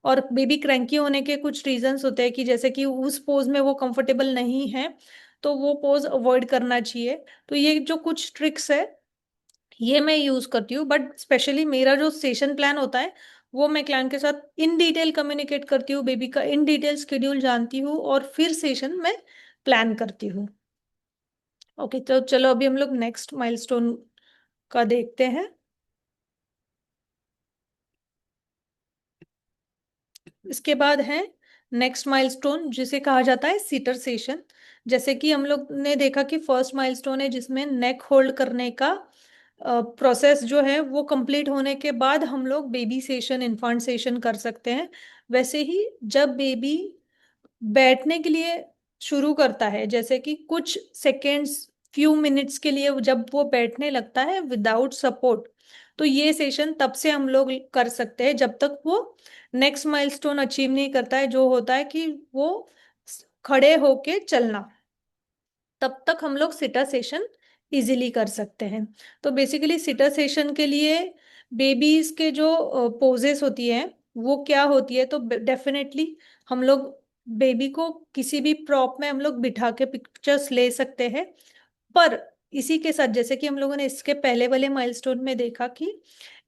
और बेबी क्रैंकी होने के कुछ रीजंस होते हैं कि जैसे कि उस पोज में वो कंफर्टेबल नहीं है तो वो पोज अवॉइड करना चाहिए। तो ये जो कुछ ट्रिक्स है ये मैं यूज करती हूँ, बट स्पेशली मेरा जो सेशन प्लान होता है वो मैं क्लाइंट के साथ इन डिटेल कम्युनिकेट करती हूँ, बेबी का इन डिटेल शेड्यूल जानती हूँ और फिर सेशन में प्लान करती हूँ। ओके, तो चलो अभी हम लोग नेक्स्ट माइलस्टोन का देखते हैं। इसके बाद है नेक्स्ट माइलस्टोन जिसे कहा जाता है सीटर सेशन। जैसे कि हम लोग ने देखा कि फर्स्ट माइलस्टोन है जिसमें नेक होल्ड करने का प्रोसेस जो है वो कंप्लीट होने के बाद हम लोग बेबी सेशन, इन्फांट सेशन कर सकते हैं। वैसे ही जब बेबी बैठने के लिए शुरू करता है, जैसे कि कुछ सेकेंड्स, फ्यू मिनट्स के लिए जब वो बैठने लगता है विदाउट सपोर्ट, तो ये सेशन तब से हम लोग कर सकते हैं जब तक वो नेक्स्ट माइलस्टोन अचीव नहीं करता है, जो होता है कि वो खड़े होके चलना। तब तक हम लोग सिटा सेशन इजीली कर सकते हैं। तो बेसिकली सिटा सेशन के लिए बेबीज के जो पोजेस होती है वो क्या होती है, तो डेफिनेटली हम लोग बेबी को किसी भी प्रॉप में हम लोग बिठा के पिक्चर्स ले सकते हैं। पर इसी के साथ जैसे कि हम लोगों ने इसके पहले वाले माइलस्टोन में देखा कि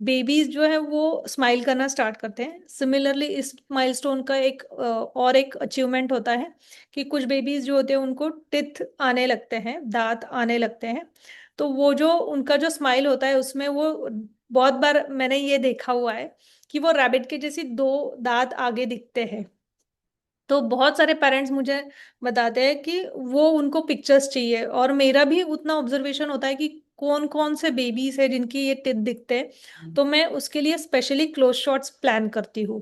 बेबीज जो है वो स्माइल करना स्टार्ट करते हैं, सिमिलरली इस माइलस्टोन का एक और एक अचीवमेंट होता है कि कुछ बेबीज जो होते हैं उनको टिथ आने लगते हैं, दांत आने लगते हैं। तो वो जो उनका जो स्माइल होता है उसमें वो बहुत बार मैंने ये देखा हुआ है कि वो रैबिट के जैसी दो दांत आगे दिखते हैं। तो बहुत सारे पेरेंट्स मुझे बताते हैं कि वो उनको पिक्चर्स चाहिए, और मेरा भी उतना ऑब्जर्वेशन होता है कि कौन कौन से बेबीज है जिनकी ये टिप दिखते हैं, तो मैं उसके लिए स्पेशली क्लोज शॉट्स प्लान करती हूँ।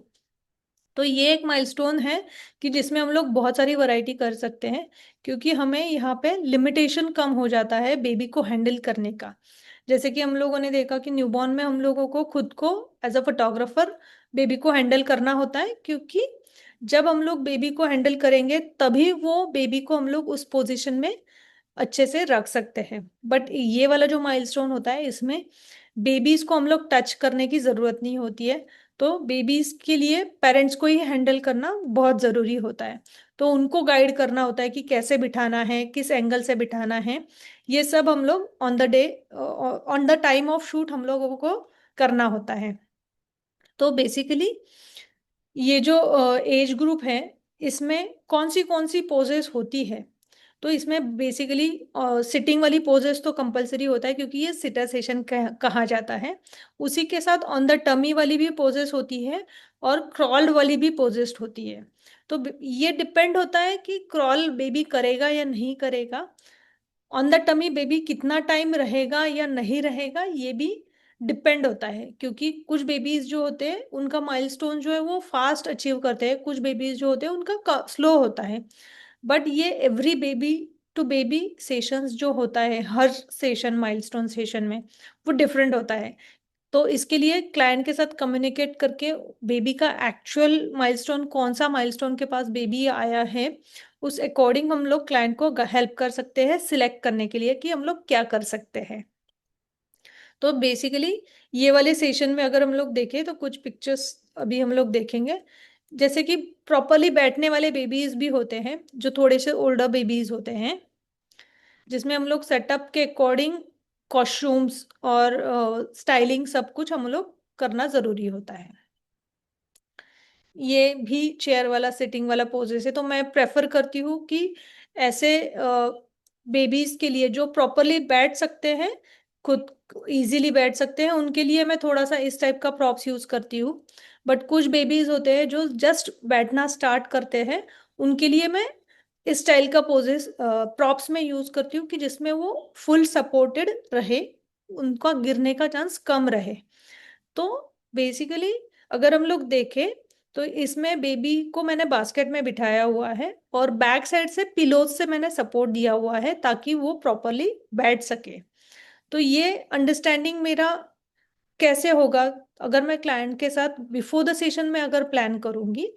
तो ये एक माइलस्टोन है कि जिसमें हम लोग बहुत सारी वैरायटी कर सकते हैं, क्योंकि हमें यहाँ पे लिमिटेशन कम हो जाता है बेबी को हैंडल करने का। जैसे कि हम लोगों ने देखा कि न्यूबॉर्न में हम लोगों को खुद को एज अ फोटोग्राफर बेबी को हैंडल करना होता है, क्योंकि जब हम लोग बेबी को हैंडल करेंगे तभी वो बेबी को हम लोग उस पोजीशन में अच्छे से रख सकते हैं। बट ये वाला जो माइलस्टोन होता है इसमें बेबीज को हम लोग टच करने की जरूरत नहीं होती है। तो बेबीज के लिए पेरेंट्स को ही हैंडल करना बहुत जरूरी होता है। तो उनको गाइड करना होता है कि कैसे बिठाना है, किस एंगल से बिठाना है। ये सब हम लोग on the time of shoot हम लोगों को करना होता है। तो बेसिकली ये जो एज ग्रुप है इसमें कौन सी पोजेस होती है, तो इसमें बेसिकली सिटिंग वाली पोजेस तो कंपलसरी होता है क्योंकि ये सिटर सेशन कहा जाता है। उसी के साथ ऑन द टमी वाली भी पोजेस होती है और क्रॉल्ड वाली भी पोजेस होती है। तो ये डिपेंड होता है कि क्रॉल बेबी करेगा या नहीं करेगा, ऑन द टमी बेबी कितना टाइम रहेगा या नहीं रहेगा, ये भी डिपेंड होता है। क्योंकि कुछ बेबीज जो होते हैं उनका माइलस्टोन जो है वो फास्ट अचीव करते हैं, कुछ बेबीज जो होते हैं उनका स्लो होता है। बट ये every baby to baby sessions जो होता है, हर सेशन माइलस्टोन सेशन में वो डिफरेंट होता है। तो इसके लिए क्लाइंट के साथ कम्युनिकेट करके बेबी का एक्चुअल माइलस्टोन, कौन सा माइलस्टोन के पास बेबी आया है, उस अकॉर्डिंग हम लोग क्लाइंट को हेल्प कर सकते हैं सिलेक्ट करने के लिए कि हम लोग क्या कर सकते हैं। तो बेसिकली ये वाले सेशन में अगर हम लोग देखें तो कुछ पिक्चर्स अभी हम लोग देखेंगे, जैसे कि प्रॉपरली बैठने वाले बेबीज भी होते हैं जो थोड़े से ओल्डर बेबीज होते हैं, जिसमें हम लोग सेटअप के अकॉर्डिंग कॉस्ट्यूम्स और स्टाइलिंग सब कुछ हम लोग करना जरूरी होता है। ये भी चेयर वाला सिटिंग वाला पोजेस है, तो मैं प्रेफर करती हूँ कि ऐसे बेबीज के लिए जो प्रॉपरली बैठ सकते हैं, खुद इजीली बैठ सकते हैं, उनके लिए मैं थोड़ा सा इस टाइप का प्रॉप्स यूज करती हूँ। बट कुछ बेबीज होते हैं जो जस्ट बैठना स्टार्ट करते हैं, उनके लिए मैं इस स्टाइल का पोजेस प्रॉप्स में यूज करती हूँ कि जिसमें वो फुल सपोर्टेड रहे, उनका गिरने का चांस कम रहे। तो बेसिकली अगर हम लोग देखें तो इसमें बेबी को मैंने बास्केट में बिठाया हुआ है और बैक साइड से पिलोज से मैंने सपोर्ट दिया हुआ है ताकि वो प्रॉपरली बैठ सके। तो ये अंडरस्टैंडिंग मेरा कैसे होगा, अगर मैं क्लाइंट के साथ बिफोर द सेशन में अगर प्लान करूंगी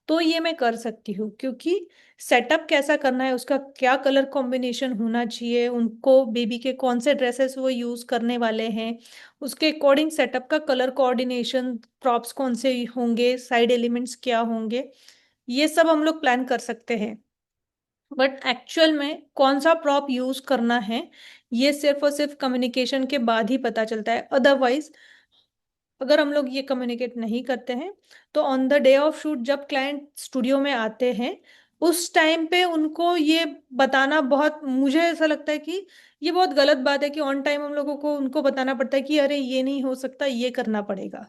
तो ये मैं कर सकती हूँ, क्योंकि सेटअप कैसा करना है, उसका क्या कलर कॉम्बिनेशन होना चाहिए, उनको बेबी के कौन से ड्रेसेस वो यूज करने वाले हैं, उसके अकॉर्डिंग सेटअप का कलर कोऑर्डिनेशन, प्रॉप्स कौन से होंगे, साइड एलिमेंट्स क्या होंगे, ये सब हम लोग प्लान कर सकते हैं। बट एक्चुअल में कौन सा प्रॉप यूज करना है ये सिर्फ और सिर्फ कम्युनिकेशन के बाद ही पता चलता है। अदरवाइज अगर हम लोग ये कम्युनिकेट नहीं करते हैं तो on the day of shoot जब क्लाइंट स्टूडियो में आते हैं उस टाइम पे उनको ये बताना, बहुत मुझे ऐसा लगता है कि ये बहुत गलत बात है कि ऑन टाइम हम लोगों को उनको बताना पड़ता है कि अरे ये नहीं हो सकता, ये करना पड़ेगा।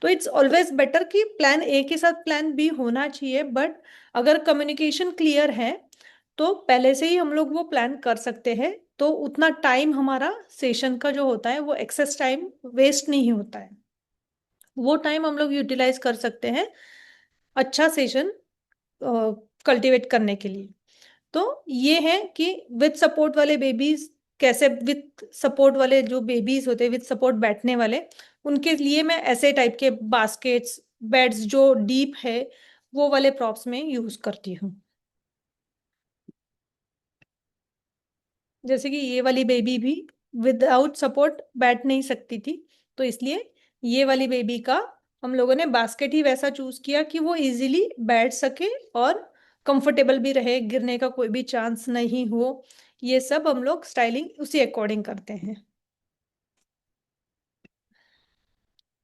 तो इट्स ऑलवेज बेटर कि प्लान ए के साथ प्लान बी होना चाहिए, बट अगर कम्युनिकेशन क्लियर है तो पहले से ही हम लोग वो प्लान कर सकते हैं, तो उतना टाइम हमारा सेशन का जो होता है वो एक्सेस टाइम वेस्ट नहीं होता है, वो टाइम हम लोग यूटिलाइज कर सकते हैं अच्छा सेशन कल्टीवेट करने के लिए। तो ये है कि विद सपोर्ट वाले बेबीज कैसे, विद सपोर्ट वाले जो बेबीज होते हैं विद सपोर्ट बैठने वाले, उनके लिए मैं ऐसे टाइप के बास्केट्स, बेड्स जो डीप है वो वाले प्रॉप्स में यूज करती हूँ। जैसे कि ये वाली बेबी भी विदाउट सपोर्ट बैठ नहीं सकती थी, तो इसलिए ये वाली बेबी का हम लोगों ने बास्केट ही वैसा चूज किया कि वो इजीली बैठ सके और कंफर्टेबल भी रहे, गिरने का कोई भी चांस नहीं हो। ये सब हम लोग स्टाइलिंग उसी अकॉर्डिंग करते हैं।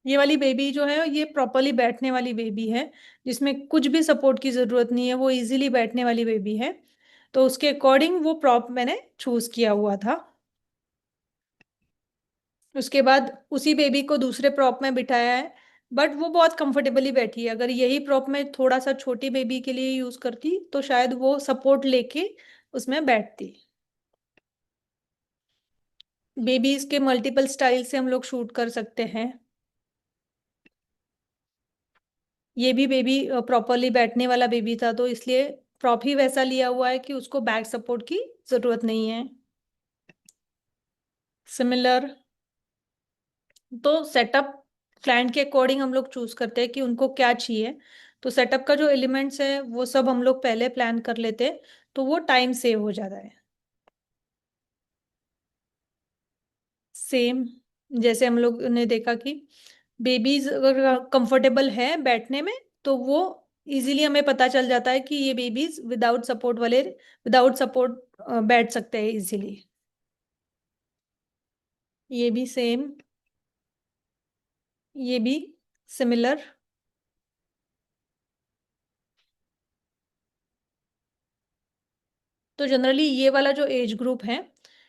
ये वाली बेबी जो है ये प्रॉपरली बैठने वाली बेबी है, जिसमें कुछ भी सपोर्ट की जरूरत नहीं है, वो इजीली बैठने वाली बेबी है, तो उसके अकॉर्डिंग वो प्रॉप मैंने चूज किया हुआ था। उसके बाद उसी बेबी को दूसरे प्रॉप में बिठाया है, बट वो बहुत कंफर्टेबली बैठी है। अगर यही प्रॉप में थोड़ा सा छोटी बेबी के लिए यूज करती तो शायद वो सपोर्ट लेके उसमें बैठती। बेबीज के मल्टीपल स्टाइल से हम लोग शूट कर सकते हैं। ये भी बेबी प्रॉपरली बैठने वाला बेबी था, तो इसलिए प्रॉप ही वैसा लिया हुआ है कि उसको बैक सपोर्ट की जरूरत नहीं है। सिमिलर, तो सेटअप क्लाइंट के अकॉर्डिंग हम लोग चूज करते हैं कि उनको क्या चाहिए, तो सेटअप का जो एलिमेंट्स है वो सब हम लोग पहले प्लान कर लेते हैं, तो वो टाइम सेव हो जाता है। सेम जैसे हम लोग ने देखा कि बेबीज अगर कंफर्टेबल है बैठने में तो वो इजीली हमें पता चल जाता है कि ये बेबीज विदाउट सपोर्ट वाले, विदाउट सपोर्ट बैठ सकते हैं इजीली। ये भी सेम, ये भी सिमिलर। तो जनरली ये वाला जो एज ग्रुप है,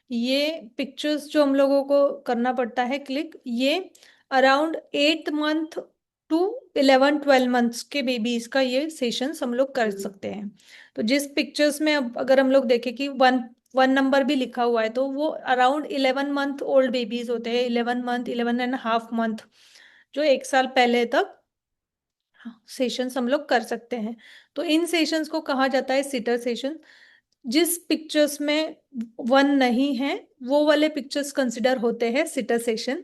ये पिक्चर्स जो हम लोगों को करना पड़ता है क्लिक, ये अराउंड 8 मंथ टू 11-12 मंथ्स के बेबीज का ये सेशंस हम लोग कर सकते हैं। तो जिस पिक्चर्स में अब अगर हम लोग देखें कि वन वन नंबर भी लिखा हुआ है तो वो अराउंड 11 मंथ ओल्ड बेबीज होते हैं, 11 मंथ, 11.5 मंथ, जो 1 साल पहले तक सेशंस हम लोग कर सकते हैं। तो इन सेशंस को कहा जाता है सिटर सेशन। जिस पिक्चर्स में वन नहीं है वो वाले पिक्चर्स कंसिडर होते हैं सिटर सेशन।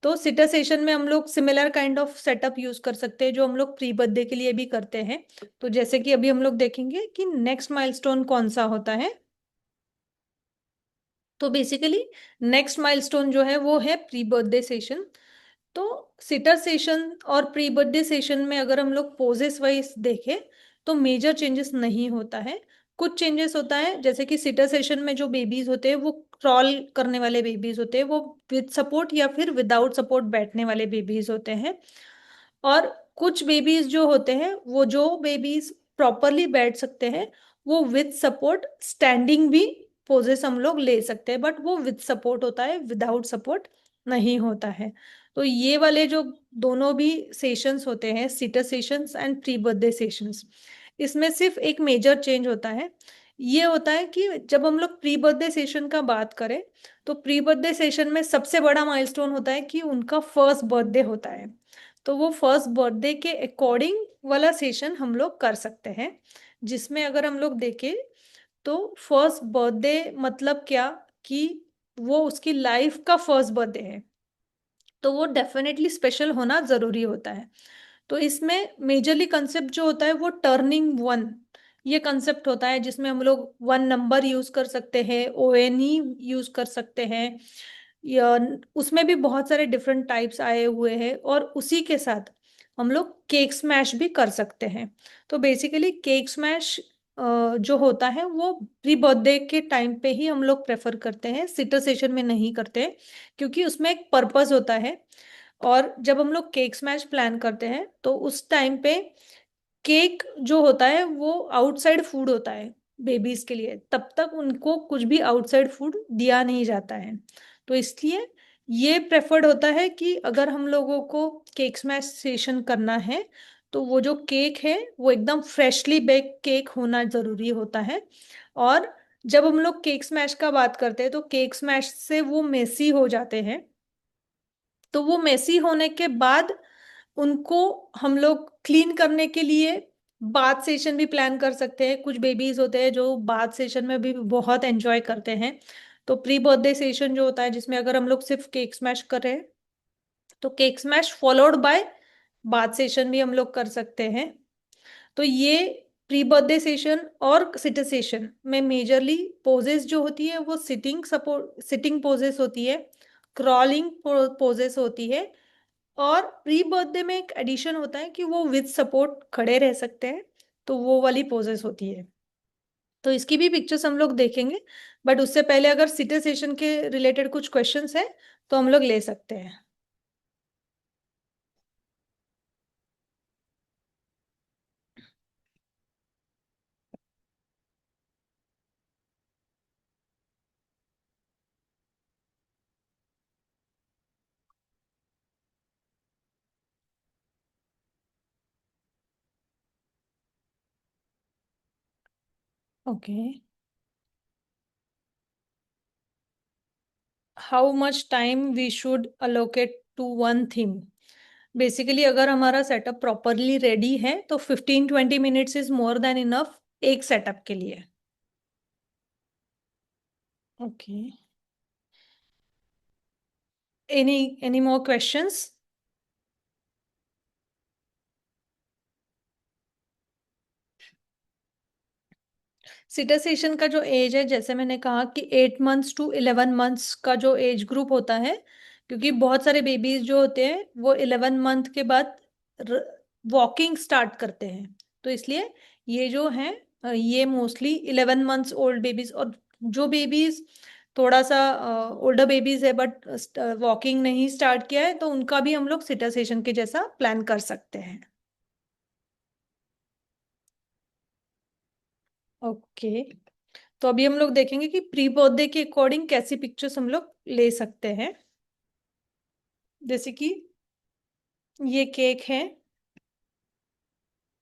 तो सिटर सेशन में हम लोग similar kind of setup use कर सकते हैं जो हम लोग प्री बर्थडे के लिए भी करते हैं। तो जैसे कि अभी हम लोग देखेंगे कि नेक्स्ट माइलस्टोन कौन सा होता है। तो बेसिकली नेक्स्ट माइलस्टोन जो है वो है प्री बर्थडे सेशन। तो सिटर सेशन और प्री बर्थडे सेशन में अगर हम लोग पोजेस वाइज देखें तो मेजर चेंजेस नहीं होता है। कुछ चेंजेस होता है, जैसे कि सिटर सेशन में जो बेबीज होते हैं वो क्रॉल करने वाले बेबीज होते हैं, वो विद सपोर्ट या फिर विदाउट सपोर्ट बैठने वाले बेबीज होते हैं। और कुछ बेबीज जो होते हैं, वो जो बेबीज प्रॉपरली बैठ सकते हैं वो विद सपोर्ट स्टैंडिंग भी पोजेस हम लोग ले सकते हैं, बट वो विद सपोर्ट होता है, विदाउट सपोर्ट नहीं होता है। तो ये वाले जो दोनों भी सेशंस होते हैं, seater sessions and pre birthday sessions, इसमें सिर्फ एक मेजर चेंज होता है। ये होता है कि जब हम लोग प्री बर्थडे सेशन का बात करें तो प्री बर्थडे सेशन में सबसे बड़ा माइलस्टोन होता है कि उनका फर्स्ट बर्थडे होता है। तो वो फर्स्ट बर्थडे के अकॉर्डिंग वाला सेशन हम लोग कर सकते हैं, जिसमें अगर हम लोग देखें तो फर्स्ट बर्थडे मतलब क्या, कि वो उसकी लाइफ का फर्स्ट बर्थडे है, तो वो डेफिनेटली स्पेशल होना जरूरी होता है। तो इसमें मेजरली कंसेप्ट जो होता है वो टर्निंग वन, ये कंसेप्ट होता है जिसमें हम लोग वन नंबर यूज कर सकते हैं, ONE यूज कर सकते हैं, या उसमें भी बहुत सारे डिफरेंट टाइप्स आए हुए हैं, और उसी के साथ हम लोग केक स्मैश भी कर सकते हैं। तो बेसिकली केक स्मैश जो होता है वो प्री बर्थडे के टाइम पे ही हम लोग प्रेफर करते हैं, सिटर सेशन में नहीं करते हैं, क्योंकि उसमें एक पर्पस होता है। और जब हम लोग केक स्मैश प्लान करते हैं तो उस टाइम पे केक जो होता है वो आउटसाइड फूड होता है बेबीज के लिए, तब तक उनको कुछ भी आउटसाइड फूड दिया नहीं जाता है। तो इसलिए ये प्रेफर्ड होता है कि अगर हम लोगों को केक स्मैश सेशन करना है तो वो जो केक है वो एकदम फ्रेशली बेक केक होना जरूरी होता है। और जब हम लोग केक स्मैश का बात करते हैं तो केक स्मैश से वो मेसी हो जाते हैं, तो वो मेसी होने के बाद उनको हम लोग क्लीन करने के लिए बाथ सेशन भी प्लान कर सकते हैं। कुछ बेबीज होते हैं जो बाथ सेशन में भी बहुत एंजॉय करते हैं। तो प्री बर्थडे सेशन जो होता है जिसमें अगर हम लोग सिर्फ केक स्मैश कर रहे हैं तो cake smash followed by bath session भी हम लोग कर सकते हैं। तो ये प्री बर्थडे सेशन और सिटर सेशन में मेजरली पोजेस जो होती है वो सिटिंग पोजेस होती है, क्रॉलिंग पोजेस होती है, और प्री बर्थडे में एक एडिशन होता है कि वो विद सपोर्ट खड़े रह सकते हैं, तो वो वाली पोजेस होती है। तो इसकी भी पिक्चर्स हम लोग देखेंगे, बट उससे पहले अगर सिटर सेशन के रिलेटेड कुछ क्वेश्चंस है तो हम लोग ले सकते हैं। Okay, how much time we should allocate to one theme. Basically अगर हमारा सेटअप प्रॉपरली रेडी है तो 15-20 minutes is more than enough एक सेटअप के लिए। Okay, any more questions? Sitter session का जो एज है, जैसे मैंने कहा कि 8 मंथ्स टू 11 मंथ्स का जो एज ग्रुप होता है, क्योंकि बहुत सारे बेबीज जो होते हैं वो 11 मंथ के बाद वॉकिंग स्टार्ट करते हैं, तो इसलिए ये जो है ये मोस्टली 11 मंथ्स ओल्ड बेबीज, और जो बेबीज थोड़ा सा ओल्डर बेबीज है बट वॉकिंग नहीं स्टार्ट किया है तो उनका भी हम लोग सिटर सेशन के जैसा प्लान कर सकते हैं। ओके, तो अभी हम लोग देखेंगे कि प्री बर्थडे के अकॉर्डिंग कैसी पिक्चर्स हम लोग ले सकते हैं। जैसे कि ये केक है,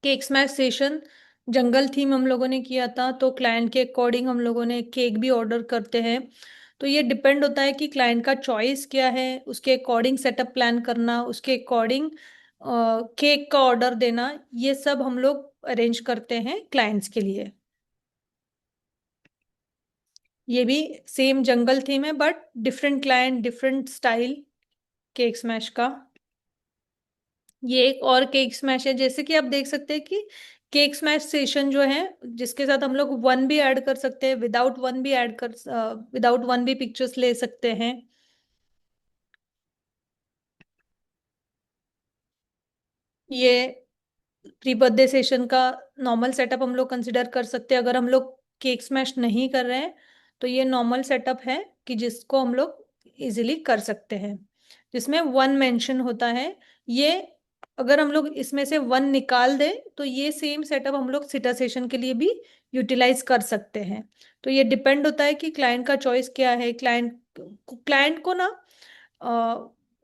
केक स्मैश सेशन जंगल थीम हम लोगों ने किया था, तो क्लाइंट के अकॉर्डिंग हम लोगों ने केक भी ऑर्डर करते हैं। तो ये डिपेंड होता है कि क्लाइंट का चॉइस क्या है, उसके अकॉर्डिंग सेटअप प्लान करना, उसके अकॉर्डिंग केक का ऑर्डर देना, ये सब हम लोग अरेंज करते हैं क्लाइंट्स के लिए। ये भी सेम जंगल थीम है but different client different style, cake smash का। ये एक और केक स्मैश है, जैसे कि आप देख सकते हैं कि केक स्मैश सेशन जो है, जिसके साथ हम लोग वन भी ऐड कर सकते हैं, विदाउट वन भी पिक्चर्स ले सकते हैं। ये प्री बर्थडे सेशन का नॉर्मल सेटअप हम लोग कंसिडर कर सकते हैं। अगर हम लोग केक स्मैश नहीं कर रहे हैं तो ये नॉर्मल सेटअप है कि जिसको हम लोग इजीली कर सकते हैं, जिसमें वन मेंशन होता है। ये अगर हम लोग इसमें से वन निकाल दें तो ये सेम सेटअप हम लोग सिटा सेशन के लिए भी यूटिलाइज कर सकते हैं। तो ये डिपेंड होता है कि क्लाइंट का चॉइस क्या है। क्लाइंट को ना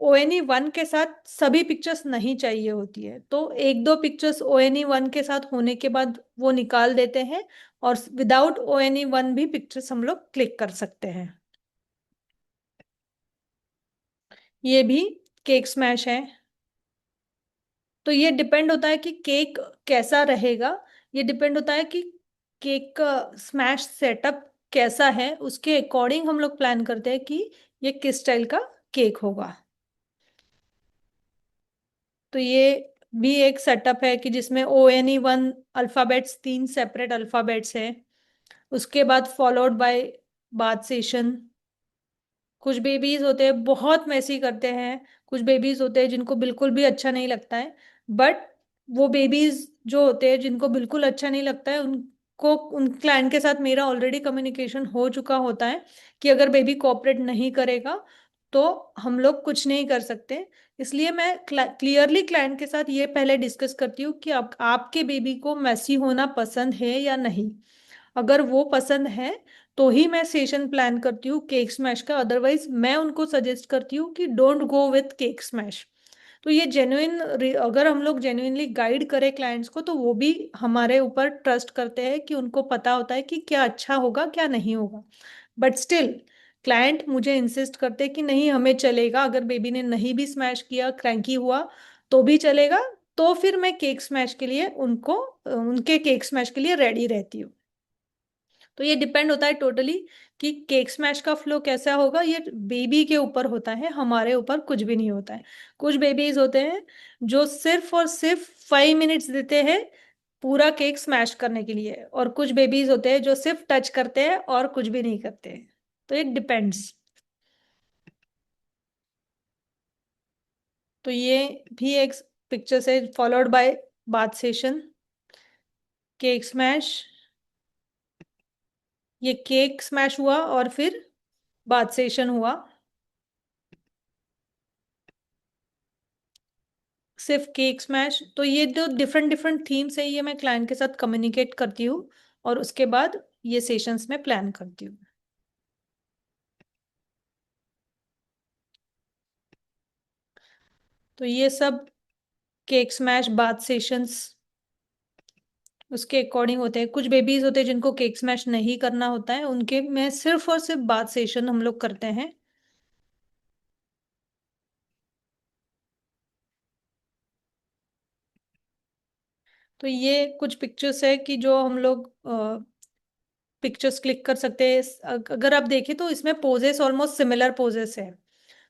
ONE1 के साथ सभी पिक्चर्स नहीं चाहिए होती है, तो एक दो पिक्चर्स ONE1 के साथ होने के बाद वो निकाल देते हैं, और विदाउट ONE1 भी पिक्चर्स हम लोग क्लिक कर सकते हैं। ये भी केक स्मैश है। तो ये डिपेंड होता है कि केक कैसा रहेगा। ये डिपेंड होता है कि केक का स्मैश सेटअप कैसा है, उसके अकॉर्डिंग हम लोग प्लान करते हैं कि ये किस स्टाइल का केक होगा। तो ये भी एक सेटअप है कि जिसमें ONE1 अल्फाबेट्स, तीन सेपरेट अल्फाबेट्स है। उसके बाद फॉलोड बाय बाथ सेशन। कुछ बेबीज होते हैं बहुत मैसी करते हैं, कुछ बेबीज होते हैं जिनको बिल्कुल भी अच्छा नहीं लगता है। बट वो बेबीज जो होते हैं जिनको बिल्कुल अच्छा नहीं लगता है, उनको उन क्लाइंट के साथ मेरा ऑलरेडी कम्युनिकेशन हो चुका होता है कि अगर बेबी कोऑपरेट नहीं करेगा तो हम लोग कुछ नहीं कर सकते। इसलिए मैं क्लियरली क्लाइंट के साथ ये पहले डिस्कस करती हूँ कि आपके बेबी को मैसी होना पसंद है या नहीं। अगर वो पसंद है तो ही मैं सेशन प्लान करती हूँ केक स्मैश का, अदरवाइज मैं उनको सजेस्ट करती हूँ कि don't go with cake smash. तो ये जेन्युइन, अगर हम लोग जेन्युइनली गाइड करें क्लाइंट्स को तो वो भी हमारे ऊपर ट्रस्ट करते हैं कि उनको पता होता है कि क्या अच्छा होगा क्या नहीं होगा। बट स्टिल क्लाइंट मुझे इंसिस्ट करते हैं कि नहीं हमें चलेगा, अगर बेबी ने नहीं भी स्मैश किया, क्रैंकी हुआ तो भी चलेगा। तो फिर मैं केक स्मैश के लिए उनके केक स्मैश के लिए रेडी रहती हूँ। तो ये डिपेंड होता है टोटली कि केक स्मैश का फ्लो कैसा होगा। ये बेबी के ऊपर होता है, हमारे ऊपर कुछ भी नहीं होता है। कुछ बेबीज होते हैं जो सिर्फ और सिर्फ 5 मिनट्स देते हैं पूरा केक स्मैश करने के लिए, और कुछ बेबीज होते हैं जो सिर्फ टच करते हैं और कुछ भी नहीं करते हैं। तो इट डिपेंड्स। तो ये भी एक पिक्चर से followed by bath session, cake smash. ये केक स्मैश हुआ और फिर बाथ सेशन हुआ। सिर्फ केक स्मैश। तो ये जो डिफरेंट डिफरेंट थीम्स है ये मैं क्लाइंट के साथ कम्युनिकेट करती हूँ, और उसके बाद ये सेशंस में प्लान करती हूँ। तो ये सब केक स्मैश बाथ सेशंस उसके अकॉर्डिंग होते हैं। कुछ बेबीज होते हैं जिनको केक स्मैश नहीं करना होता है, उनके में सिर्फ और सिर्फ बाथ सेशन हम लोग करते हैं। तो ये कुछ पिक्चर्स है कि जो हम लोग पिक्चर्स क्लिक कर सकते हैं। अगर आप देखें तो इसमें पोजेस ऑलमोस्ट सिमिलर पोजेस है।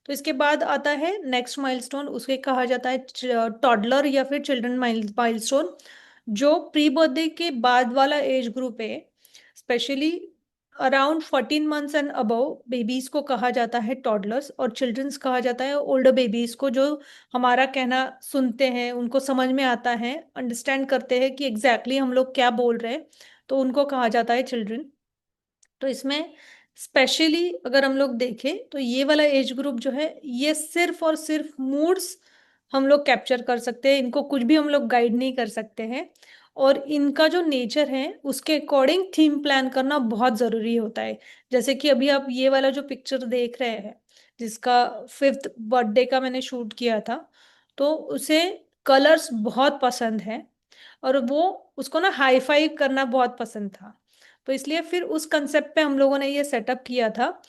तो इसके बाद आता है नेक्स्ट माइलस्टोन, उसे कहा जाता है टॉडलर या फिर चिल्ड्रन माइलस्टोन। जो प्री बर्थडे के बाद वाला एज ग्रुप है, specially around 14 months and above babies को कहा जाता है टॉडलर्स, और चिल्ड्रंस कहा जाता है ओल्डर बेबीज को, जो हमारा कहना सुनते हैं, उनको समझ में आता है, अंडरस्टैंड करते हैं कि एग्जैक्टली हम लोग क्या बोल रहे हैं, तो उनको कहा जाता है चिल्ड्रन। तो इसमें स्पेशली अगर हम लोग देखें तो ये वाला एज ग्रुप जो है ये सिर्फ और सिर्फ मूड्स हम लोग कैप्चर कर सकते हैं, इनको कुछ भी हम लोग गाइड नहीं कर सकते हैं। और इनका जो नेचर है उसके अकॉर्डिंग थीम प्लान करना बहुत ज़रूरी होता है। जैसे कि अभी आप ये वाला जो पिक्चर देख रहे हैं, जिसका 5th बर्थडे का मैंने शूट किया था, तो उसे कलर्स बहुत पसंद है, और वो उसको ना हाई फाइव करना बहुत पसंद था। तो इसलिए फिर उस कंसेप्ट पे हम लोगों ने ये सेटअप किया था।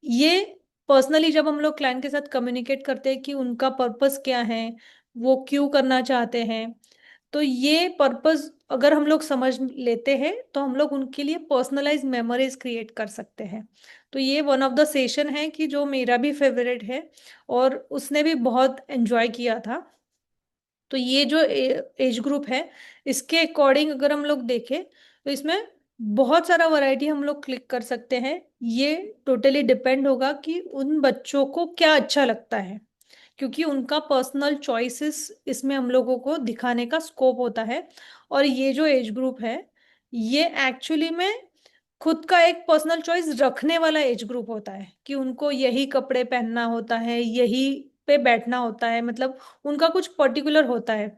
ये पर्सनली जब हम लोग क्लाइंट के साथ कम्युनिकेट करते हैं कि उनका पर्पस क्या है, वो क्यों करना चाहते हैं, तो ये पर्पस अगर हम लोग समझ लेते हैं तो हम लोग उनके लिए पर्सनलाइज मेमोरीज क्रिएट कर सकते हैं। तो ये वन ऑफ द सेशन है कि जो मेरा भी फेवरेट है और उसने भी बहुत एंजॉय किया था। तो ये जो एज ग्रुप है, इसके अकॉर्डिंग अगर हम लोग देखें तो इसमें बहुत सारा वैरायटी हम लोग क्लिक कर सकते हैं। ये टोटली डिपेंड होगा कि उन बच्चों को क्या अच्छा लगता है, क्योंकि उनका पर्सनल चॉइसेस इसमें हम लोगों को दिखाने का स्कोप होता है। और ये जो एज ग्रुप है, ये एक्चुअली में खुद का एक पर्सनल चॉइस रखने वाला एज ग्रुप होता है कि उनको यही कपड़े पहनना होता है, यही पे बैठना होता है, मतलब उनका कुछ पर्टिकुलर होता है।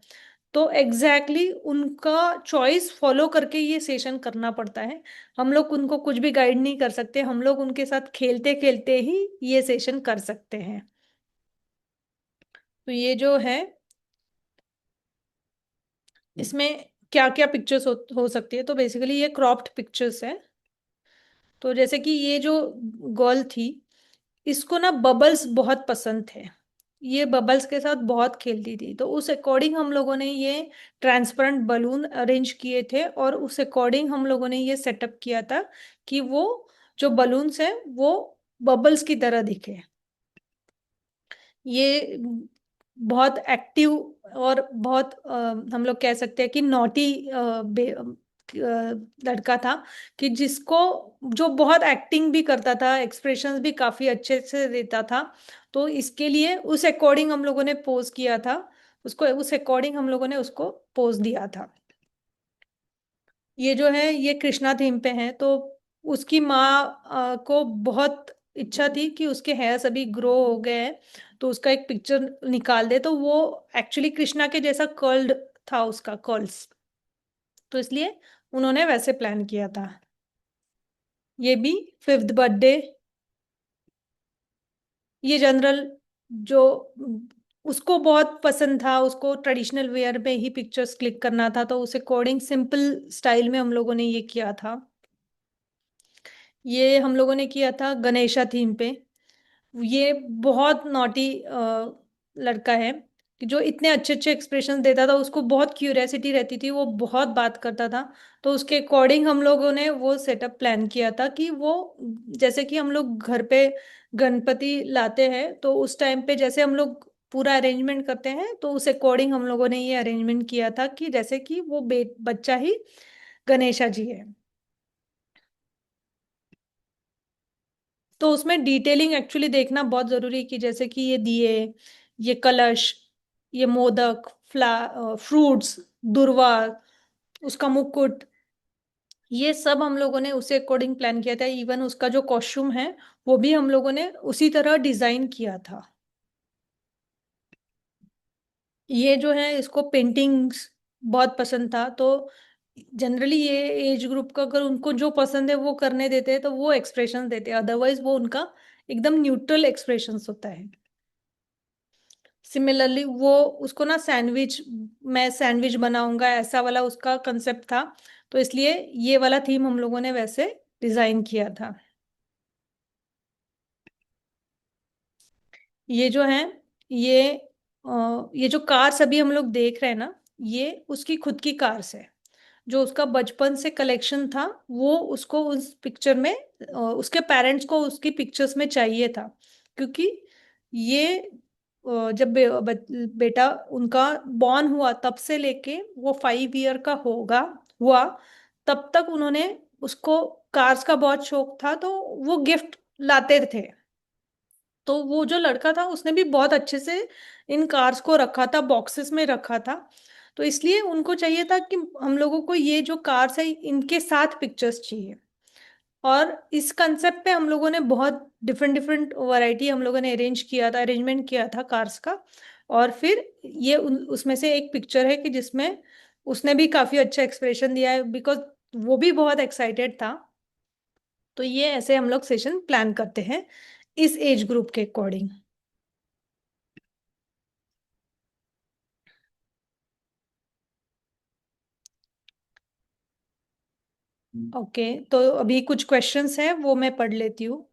तो एग्जैक्टली उनका चॉइस फॉलो करके ये सेशन करना पड़ता है। हम लोग उनको कुछ भी गाइड नहीं कर सकते, हम लोग उनके साथ खेलते खेलते ही ये सेशन कर सकते हैं। तो ये जो है, इसमें क्या क्या पिक्चर्स हो सकती है, तो बेसिकली ये क्रॉप्ड पिक्चर्स है। तो जैसे कि ये जो गर्ल थी, इसको ना बबल्स बहुत पसंद थे, ये बबल्स के साथ बहुत खेलती थी। तो उस अकॉर्डिंग हम लोगों ने ये ट्रांसपेरेंट बलून अरेंज किए थे और उस अकॉर्डिंग हम लोगों ने ये सेटअप किया था कि वो जो बलून्स है वो बबल्स की तरह दिखे। ये बहुत एक्टिव और बहुत हम लोग कह सकते हैं कि नॉटी लड़का था, कि जिसको जो बहुत एक्टिंग भी करता था, एक्सप्रेशंस भी काफी अच्छे से देता था। तो इसके लिए उस अकॉर्डिंग हम लोगों ने पोज किया था उसको, उस अकॉर्डिंग हम लोगों ने उसको पोज दिया था। ये जो है ये कृष्णा थीम पे है। तो उसकी माँ को बहुत इच्छा थी कि उसके हेयर्स अभी ग्रो हो गए हैं, तो उसका एक पिक्चर निकाल दे। तो वो एक्चुअली कृष्णा के जैसा कर्ल्ड था, उसका कर्ल्स, तो इसलिए उन्होंने वैसे प्लान किया था। ये भी फिफ्थ बर्थडे, ये जनरल जो उसको बहुत पसंद था, उसको ट्रेडिशनल वेयर में ही पिक्चर्स क्लिक करना था, तो उस अकॉर्डिंग सिंपल स्टाइल में हम लोगों ने ये किया था। ये हम लोगों ने किया था गणेशा थीम पे। ये बहुत नॉटी लड़का है कि जो इतने अच्छे अच्छे एक्सप्रेशन देता था, उसको बहुत क्यूरियोसिटी रहती थी, वो बहुत बात करता था। तो उसके अकॉर्डिंग हम लोगों ने वो सेटअप प्लान किया था कि वो, जैसे कि हम लोग घर पे गणपति लाते हैं तो उस टाइम पे जैसे हम लोग पूरा अरेंजमेंट करते हैं, तो उस अकॉर्डिंग हम लोगों ने ये अरेंजमेंट किया था कि जैसे कि वो बच्चा ही गणेशा जी है। तो उसमें डिटेलिंग एक्चुअली देखना बहुत जरूरी है कि जैसे कि ये दिए, ये कलश, ये मोदक, फ्रूट्स, दुर्वा, उसका मुकुट, ये सब हम लोगों ने उसे अकॉर्डिंग प्लान किया था। इवन उसका जो कॉस्ट्यूम है वो भी हम लोगों ने उसी तरह डिजाइन किया था। ये जो है इसको पेंटिंग्स बहुत पसंद था। तो जनरली ये एज ग्रुप का अगर उनको जो पसंद है वो करने देते हैं तो वो एक्सप्रेशन देते हैं, अदरवाइज वो उनका एकदम न्यूट्रल एक्सप्रेशंस होता है। सिमिलरली वो उसको ना सैंडविच, मैं सैंडविच बनाऊंगा ऐसा वाला उसका कंसेप्ट था, तो इसलिए ये वाला थीम हम लोगों ने वैसे डिजाइन किया था। ये जो है, ये ये जो कार्स अभी हम लोग देख रहे हैं ना, ये उसकी खुद की कार्स है। जो उसका बचपन से कलेक्शन था वो उसको उस पिक्चर में, उसके पेरेंट्स को उसकी पिक्चर्स में चाहिए था। क्योंकि ये जब बेटा उनका बॉर्न हुआ तब से लेके वो 5 ईयर का होगा हुआ, तब तक उन्होंने, उसको कार्स का बहुत शौक था, तो वो गिफ्ट लाते थे। तो वो जो लड़का था उसने भी बहुत अच्छे से इन कार्स को रखा था, बॉक्सेस में रखा था। तो इसलिए उनको चाहिए था कि हम लोगों को ये जो कार्स है इनके साथ पिक्चर्स चाहिए। और इस कंसेप्ट पे हम लोगों ने बहुत डिफरेंट डिफरेंट वैरायटी हम लोगों ने अरेंज किया था, अरेंजमेंट किया था कार्स का। और फिर ये उसमें से एक पिक्चर है कि जिसमें उसने भी काफी अच्छा एक्सप्रेशन दिया है, बिकॉज वो भी बहुत एक्साइटेड था। तो ये ऐसे हम लोग सेशन प्लान करते हैं इस एज ग्रुप के अकॉर्डिंग। ओके, तो अभी कुछ क्वेश्चंस हैं वो मैं पढ़ लेती हूँ।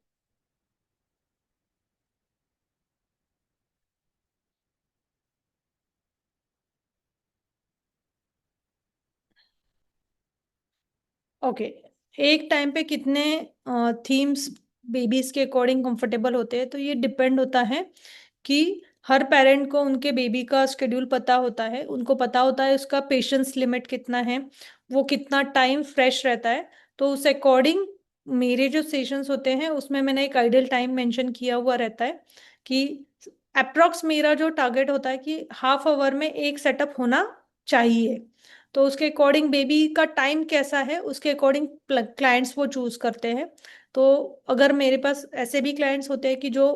ओके, एक टाइम पे कितने थीम्स बेबीज के अकॉर्डिंग कंफर्टेबल होते हैं, तो ये डिपेंड होता है कि हर पेरेंट को उनके बेबी का शेड्यूल पता होता है, उनको पता होता है उसका पेशेंस लिमिट कितना है, वो कितना टाइम फ्रेश रहता है। तो उस अकॉर्डिंग मेरे जो सेशंस होते हैं उसमें मैंने एक आइडियल टाइम मेंशन किया हुआ रहता है कि अप्रोक्स मेरा जो टारगेट होता है कि हाफ आवर में एक सेटअप होना चाहिए। तो उसके अकॉर्डिंग बेबी का टाइम कैसा है उसके अकॉर्डिंग क्लाइंट्स वो चूज करते हैं। तो अगर मेरे पास ऐसे भी क्लाइंट्स होते हैं कि जो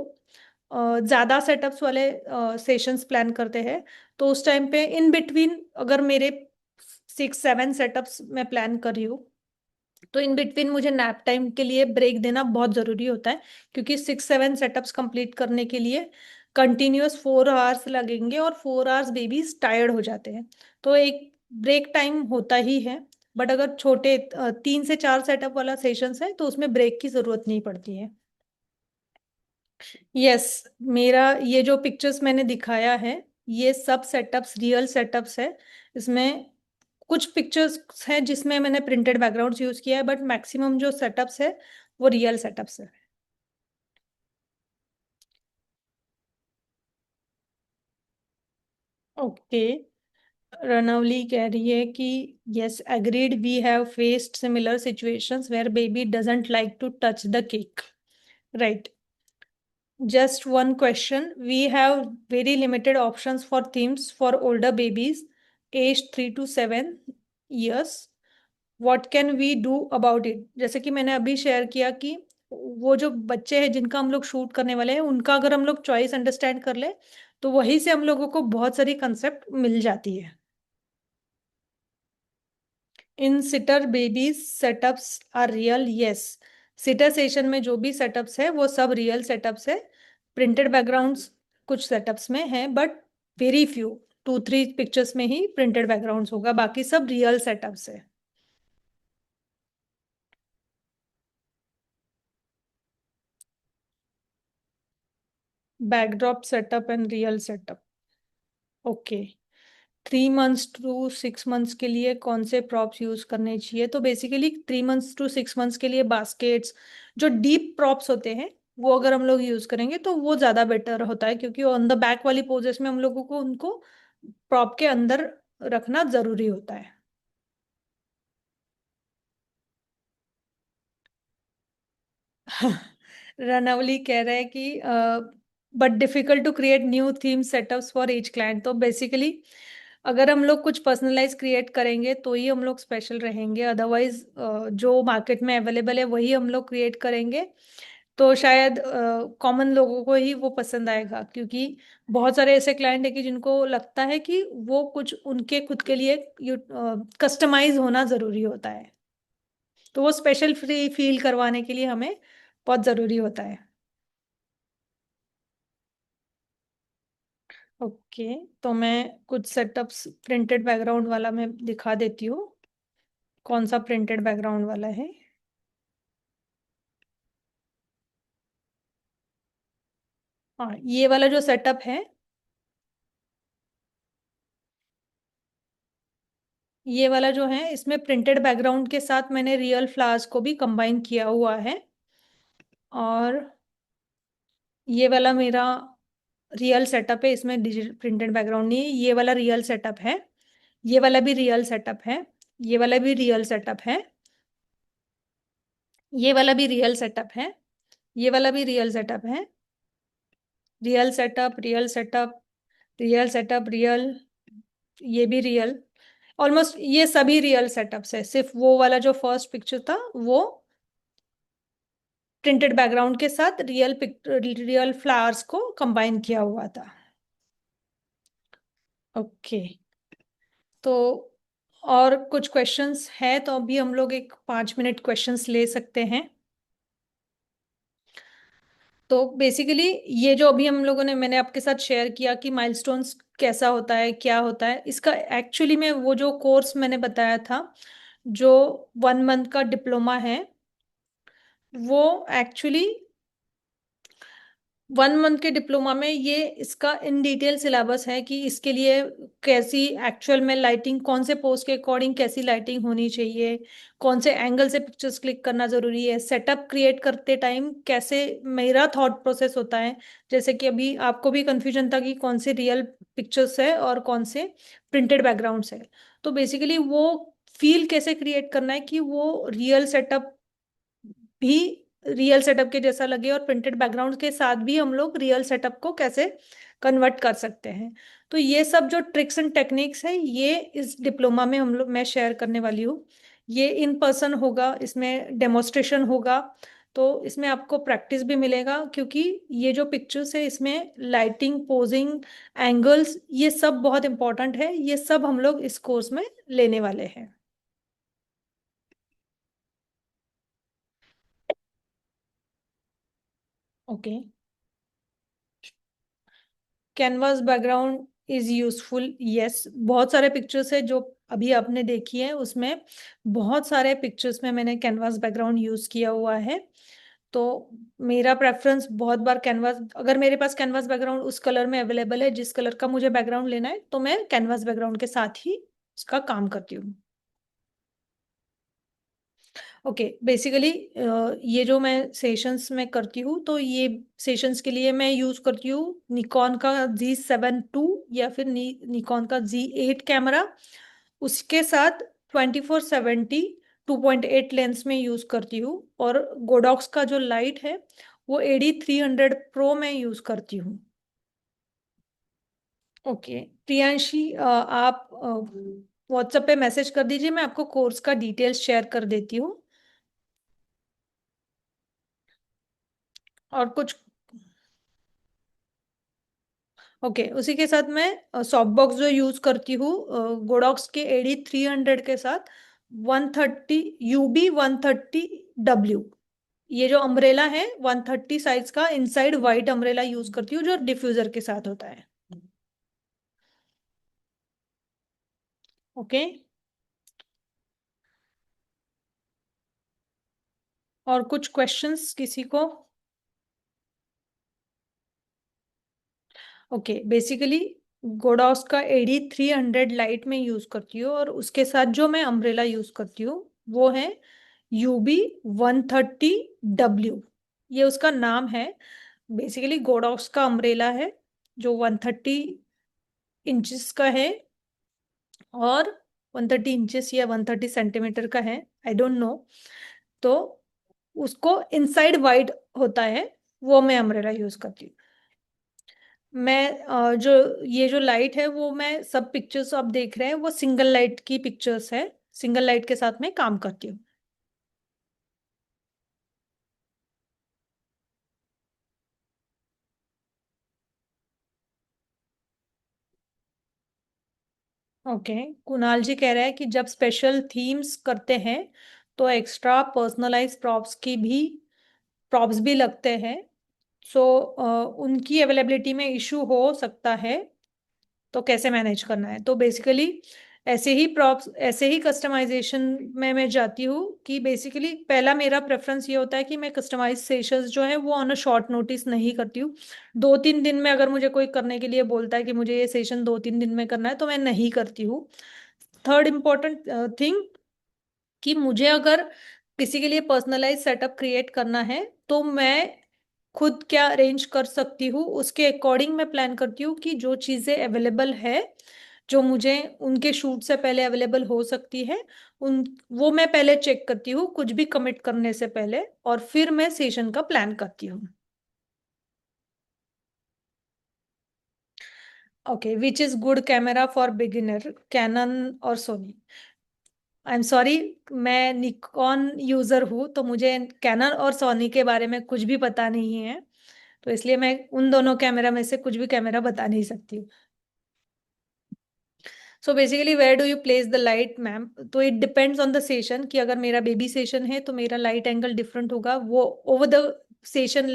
ज़्यादा सेटअप्स वाले सेशंस प्लान करते हैं, तो उस टाइम पे इन बिटवीन अगर मेरे 6-7 सेटअप्स मैं प्लान कर रही हूँ, तो इन बिटवीन मुझे नैप टाइम के लिए ब्रेक देना बहुत ज़रूरी होता है, क्योंकि 6-7 सेटअप्स कंप्लीट करने के लिए कंटिन्यूअस 4 आवर्स लगेंगे और 4 आवर्स बेबीज टायर्ड हो जाते हैं। तो एक ब्रेक टाइम होता ही है। बट अगर छोटे 3 से 4 सेटअप वाला सेशंस है तो उसमें ब्रेक की ज़रूरत नहीं पड़ती है। यस, मेरा ये जो पिक्चर्स मैंने दिखाया है ये सब सेटअप्स रियल सेटअप्स है। इसमें कुछ पिक्चर्स हैं जिसमें मैंने प्रिंटेड बैकग्राउंड्स यूज किया है, बट मैक्सिमम जो सेटअप्स है वो रियल सेटअप्स है। ओके, रनवली कह रही है कि yes agreed, we have faced similar situations where baby doesn't like to touch the cake. Right, just one question. We have very limited options for themes for older babies aged 3 to 7 years. What can we do about it? जैसे कि मैंने अभी share किया कि वो जो बच्चे हैं जिनका हम लोग शूट करने वाले हैं उनका अगर हम लोग चॉइस अंडरस्टैंड कर ले तो वहीं से हम लोगों को बहुत सारी कंसेप्ट मिल जाती है। In sitter babies setups are real, yes. Sitter session में जो भी सेटअप्स है वो सब रियल सेटअप्स है। प्रिंटेड बैकग्राउंड्स कुछ सेटअप्स में है बट वेरी फ्यू, 2-3 पिक्चर्स में ही प्रिंटेड बैकग्राउंड्स होगा, बाकी सब रियल सेटअप्स है। Backdrop setup and real setup, okay. 3 months to 6 months के लिए कौन से प्रॉप्स यूज करने चाहिए? तो बेसिकली 3 मंथ्स टू 6 मंथ्स के लिए बास्केट्स, जो डीप प्रॉप्स होते हैं वो अगर हम लोग यूज करेंगे तो वो ज्यादा बेटर होता है, क्योंकि ऑन द बैक वाली पोजेस में हम लोगों को उनको प्रॉप के अंदर रखना जरूरी होता है। रनवली कह रहे हैं कि but difficult to create new theme setups for each client. तो बेसिकली अगर हम लोग कुछ पर्सनलाइज क्रिएट करेंगे तो ही हम लोग स्पेशल रहेंगे, अदरवाइज जो मार्केट में अवेलेबल है वही हम लोग क्रिएट करेंगे तो शायद कॉमन लोगों को ही वो पसंद आएगा, क्योंकि बहुत सारे ऐसे क्लाइंट है कि जिनको लगता है कि वो कुछ उनके खुद के लिए कस्टमाइज होना जरूरी होता है, तो वो स्पेशल फ्री फील करवाने के लिए हमें बहुत जरूरी होता है। ओके, तो मैं कुछ सेटअप्स प्रिंटेड बैकग्राउंड वाला मैं दिखा देती हूँ। कौन सा प्रिंटेड बैकग्राउंड वाला है? हाँ, ये वाला जो सेटअप है, ये वाला जो है इसमें प्रिंटेड बैकग्राउंड के साथ मैंने रियल फ्लावर्स को भी कंबाइन किया हुआ है। और ये वाला मेरा रियल सेटअप है, इसमें डिजिटल प्रिंटेड बैकग्राउंड नहीं है, ये वाला रियल सेटअप है। ये वाला भी रियल सेटअप है। ये वाला भी रियल सेटअप है। ये वाला भी रियल सेटअप है। ये वाला भी रियल सेटअप है। Real setup, real setup, real setup, real, ये भी रियल। ऑलमोस्ट ये सभी रियल सेटअप्स है, सिर्फ वो वाला जो फर्स्ट पिक्चर था वो प्रिंटेड बैकग्राउंड के साथ रियल फ्लावर्स को कंबाइन किया हुआ था। ओके, तो और कुछ क्वेश्चंस है तो अभी हम लोग एक 5 मिनट क्वेश्चंस ले सकते हैं। तो बेसिकली ये जो अभी हम लोगों ने मैंने आपके साथ शेयर किया कि माइलस्टोन्स कैसा होता है क्या होता है, इसका एक्चुअली में वो जो कोर्स मैंने बताया था जो 1 मंथ का डिप्लोमा है, वो एक्चुअली 1 मंथ के डिप्लोमा में ये इसका इन डिटेल सिलेबस है कि इसके लिए कैसी एक्चुअल में लाइटिंग, कौन से पोज के अकॉर्डिंग कैसी लाइटिंग होनी चाहिए, कौन से एंगल से पिक्चर्स क्लिक करना जरूरी है, सेटअप क्रिएट करते टाइम कैसे मेरा थॉट प्रोसेस होता है। जैसे कि अभी आपको भी कंफ्यूजन था कि कौन से रियल पिक्चर्स है और कौन से प्रिंटेड बैकग्राउंड्स है। तो बेसिकली वो फील कैसे क्रिएट करना है कि वो रियल सेटअप भी रियल सेटअप के जैसा लगे, और प्रिंटेड बैकग्राउंड के साथ भी हम लोग रियल सेटअप को कैसे कन्वर्ट कर सकते हैं। तो ये सब जो ट्रिक्स एंड टेक्निक्स है ये इस डिप्लोमा में हम लोग मैं शेयर करने वाली हूँ। ये इन पर्सन होगा, इसमें डेमोस्ट्रेशन होगा, तो इसमें आपको प्रैक्टिस भी मिलेगा, क्योंकि ये जो पिक्चर्स है इसमें लाइटिंग, पोजिंग, एंगल्स, ये सब बहुत इंपॉर्टेंट है। ये सब हम लोग इस कोर्स में लेने वाले हैं। Okay. Canvas background is useful, yes. बहुत सारे पिक्चर्स है जो अभी आपने देखी है, उसमें बहुत सारे पिक्चर्स में मैंने कैनवास बैकग्राउंड यूज किया हुआ है। तो मेरा प्रेफरेंस बहुत बार कैनवास, अगर मेरे पास कैनवास बैकग्राउंड उस कलर में अवेलेबल है जिस कलर का मुझे बैकग्राउंड लेना है, तो मैं कैनवास बैकग्राउंड के साथ ही उसका काम करती हूँ। ओके, बेसिकली ये जो मैं सेशंस में करती हूँ, तो ये सेशंस के लिए मैं यूज करती हूँ निकॉन का Z7 II या फिर निकॉन का Z8 कैमरा। उसके साथ 2470 2.8 लेंस में यूज करती हूँ, और गोडॉक्स का जो लाइट है वो AD300 Pro में यूज करती हूँ। ओके प्रियांशी, आप व्हाट्सएप पे मैसेज कर दीजिए, मैं आपको कोर्स का डिटेल्स शेयर कर देती हूँ। और कुछ, ओके उसी के साथ मैं सॉफ्ट बॉक्स जो यूज करती हूँ गोडॉक्स के AD300 के साथ 130 UB 130W, ये जो अम्ब्रेला है 130 साइज का इनसाइड वाइट अम्ब्रेला यूज करती हूँ जो डिफ्यूजर के साथ होता है। ओके, और कुछ क्वेश्चंस किसी को? ओके, बेसिकली गोडॉस का AD300 लाइट में यूज करती हूँ, और उसके साथ जो मैं अम्ब्रेला यूज करती हूँ वो है UB 130W, ये उसका नाम है। बेसिकली गोडॉस का अम्ब्रेला है जो 130 इंचेस का है, और 130 इंचेस या 130 सेंटीमीटर का है, आई डोंट नो। तो उसको इनसाइड वाइड होता है, वो मैं अम्ब्रेला यूज करती हूँ। मैं जो ये जो लाइट है वो मैं सब पिक्चर्स आप देख रहे हैं वो सिंगल लाइट की पिक्चर्स है, सिंगल लाइट के साथ मैं काम करती हूँ। ओके, कुणाल जी कह रहे हैं कि जब स्पेशल थीम्स करते हैं तो एक्स्ट्रा पर्सनलाइज प्रॉप्स भी लगते हैं। सो उनकी अवेलेबिलिटी में इशू हो सकता है, तो कैसे मैनेज करना है? तो बेसिकली ऐसे ही प्रॉप्स, ऐसे ही कस्टमाइजेशन में मैं जाती हूँ कि बेसिकली पहला मेरा प्रेफरेंस ये होता है कि मैं कस्टमाइज सेशंस जो है वो ऑन अ शॉर्ट नोटिस नहीं करती हूँ। 2-3 दिन में अगर मुझे कोई करने के लिए बोलता है कि मुझे ये सेशन 2-3 दिन में करना है, तो मैं नहीं करती हूँ। थर्ड इम्पोर्टेंट थिंग, कि मुझे अगर किसी के लिए पर्सनलाइज सेटअप क्रिएट करना है तो मैं खुद क्या अरेंज कर सकती हूँ उसके अकॉर्डिंग मैं प्लान करती हूँ कि जो चीज़ें अवेलेबल है, जो मुझे उनके शूट से पहले अवेलेबल हो सकती है, उन वो मैं पहले चेक करती हूँ कुछ भी कमिट करने से पहले, और फिर मैं सेशन का प्लान करती हूँ। Okay, which is good camera for beginner, Canon और सोनी? आई एम सॉरी, मैं निकॉन यूजर हूँ, तो मुझे कैनन और सोनी के बारे में कुछ भी पता नहीं है, तो इसलिए मैं उन दोनों कैमरा में से कुछ भी कैमरा बता नहीं सकती हूँ। So basically where do you place the light ma'am? तो it depends on the session, कि अगर मेरा बेबी सेशन है तो मेरा लाइट एंगल डिफरेंट होगा, वो ओवर द सेशन,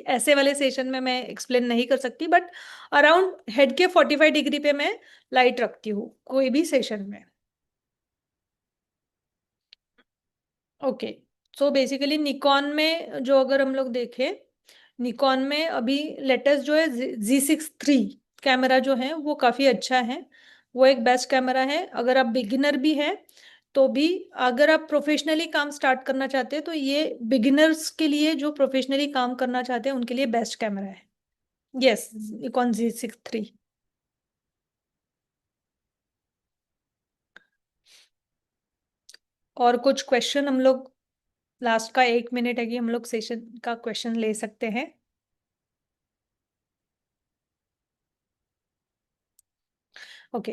ऐसे वाले सेशन में मैं एक्सप्लेन नहीं कर सकती, बट अराउंड हेड के 45 डिग्री पे मैं लाइट रखती हूँ कोई भी सेशन में। ओके, सो बेसिकली निकॉन में जो अगर हम लोग देखें, निकॉन में अभी लेटेस्ट जो है Z6 III कैमरा जो है वो काफ़ी अच्छा है। वो एक बेस्ट कैमरा है। अगर आप बिगिनर भी हैं तो भी, अगर आप प्रोफेशनली काम स्टार्ट करना चाहते हैं तो ये बिगिनर्स के लिए, जो प्रोफेशनली काम करना चाहते हैं उनके लिए बेस्ट कैमरा है। Yes, Nikon Z6 III। और कुछ क्वेश्चन हम लोग, लास्ट का 1 मिनट है कि हम लोग सेशन का क्वेश्चन ले सकते हैं। ओके।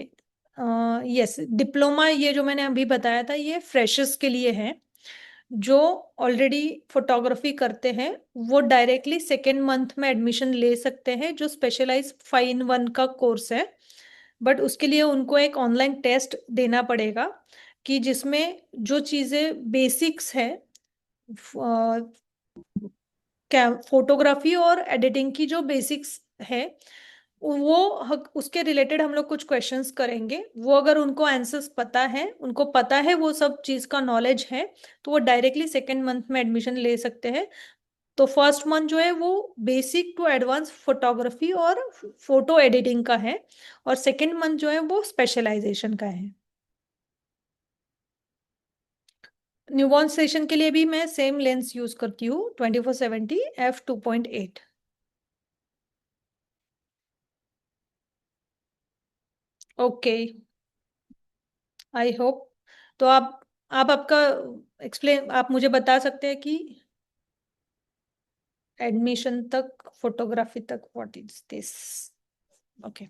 यस, डिप्लोमा ये जो मैंने अभी बताया था ये फ्रेशर्स के लिए है। जो ऑलरेडी फोटोग्राफी करते हैं वो डायरेक्टली सेकेंड मंथ में एडमिशन ले सकते हैं, जो स्पेशलाइज 5-in-1 का कोर्स है। बट उसके लिए उनको एक ऑनलाइन टेस्ट देना पड़ेगा, कि जिसमें जो चीज़ें बेसिक्स है, क्या फोटोग्राफी और एडिटिंग की जो बेसिक्स है, वो उसके रिलेटेड हम लोग कुछ क्वेश्चंस करेंगे। वो अगर उनको आंसर्स पता है, उनको पता है, वो सब चीज़ का नॉलेज है, तो वो डायरेक्टली सेकेंड मंथ में एडमिशन ले सकते हैं। तो फर्स्ट मंथ जो है वो बेसिक टू एडवांस फोटोग्राफी और फोटो एडिटिंग का है, और सेकेंड मंथ जो है वो स्पेशलाइजेशन का है। न्यूबॉर्न सेशन के लिए भी मैं सेम लेंस यूज करती हूँ, 2470 f2.8। Okay, I hope. तो आप आपका एक्सप्लेन, आप मुझे बता सकते हैं कि एडमिशन तक, फोटोग्राफी तक, व्हाट इज दिस। ओके,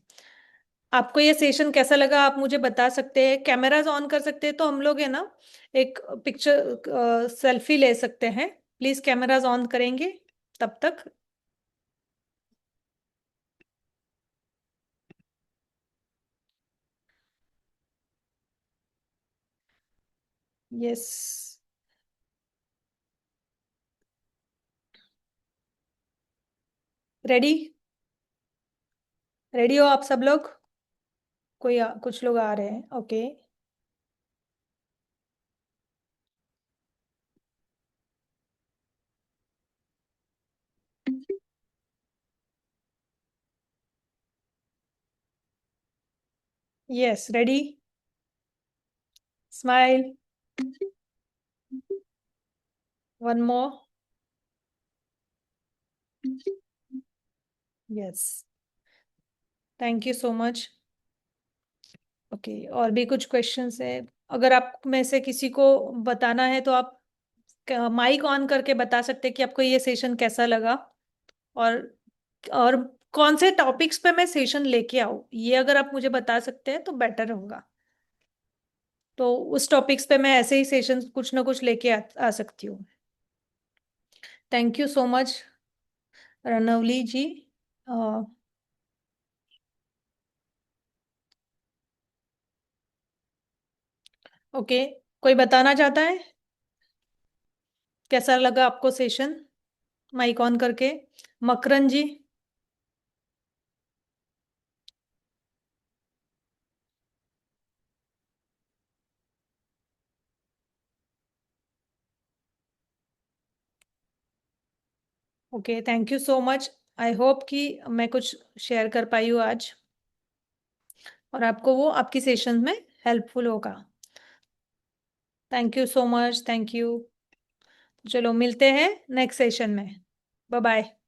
आपको ये सेशन कैसा लगा आप मुझे बता सकते हैं। कैमराज ऑन कर सकते हैं तो हम लोग है ना एक पिक्चर सेल्फी ले सकते हैं। प्लीज कैमराज ऑन करेंगे तब तक। यस, रेडी, रेडी हो आप सब लोग? कुछ लोग आ रहे हैं, okay. Yes, ready, smile, one more, yes, thank you so much. Okay, और भी कुछ क्वेश्चंस है? अगर आप में से किसी को बताना है तो आप माइक ऑन करके बता सकते हैं कि आपको ये सेशन कैसा लगा, और और कौन से टॉपिक्स पे मैं सेशन लेके आऊँ, ये अगर आप मुझे बता सकते हैं तो बेटर होगा। तो उस टॉपिक्स पे मैं ऐसे ही सेशन कुछ ना कुछ लेके आ सकती हूँ। Thank you so much Ranvali ji. Okay, कोई बताना चाहता है कैसा लगा आपको सेशन? माइक ऑन करके, Makran ji. Okay, thank you so much. I hope कि मैं कुछ शेयर कर पाई हूँ आज, और आपको वो आपकी सेशन में हेल्पफुल होगा। Thank you so much, thank you. चलो मिलते हैं नेक्स्ट सेशन में। Bye bye.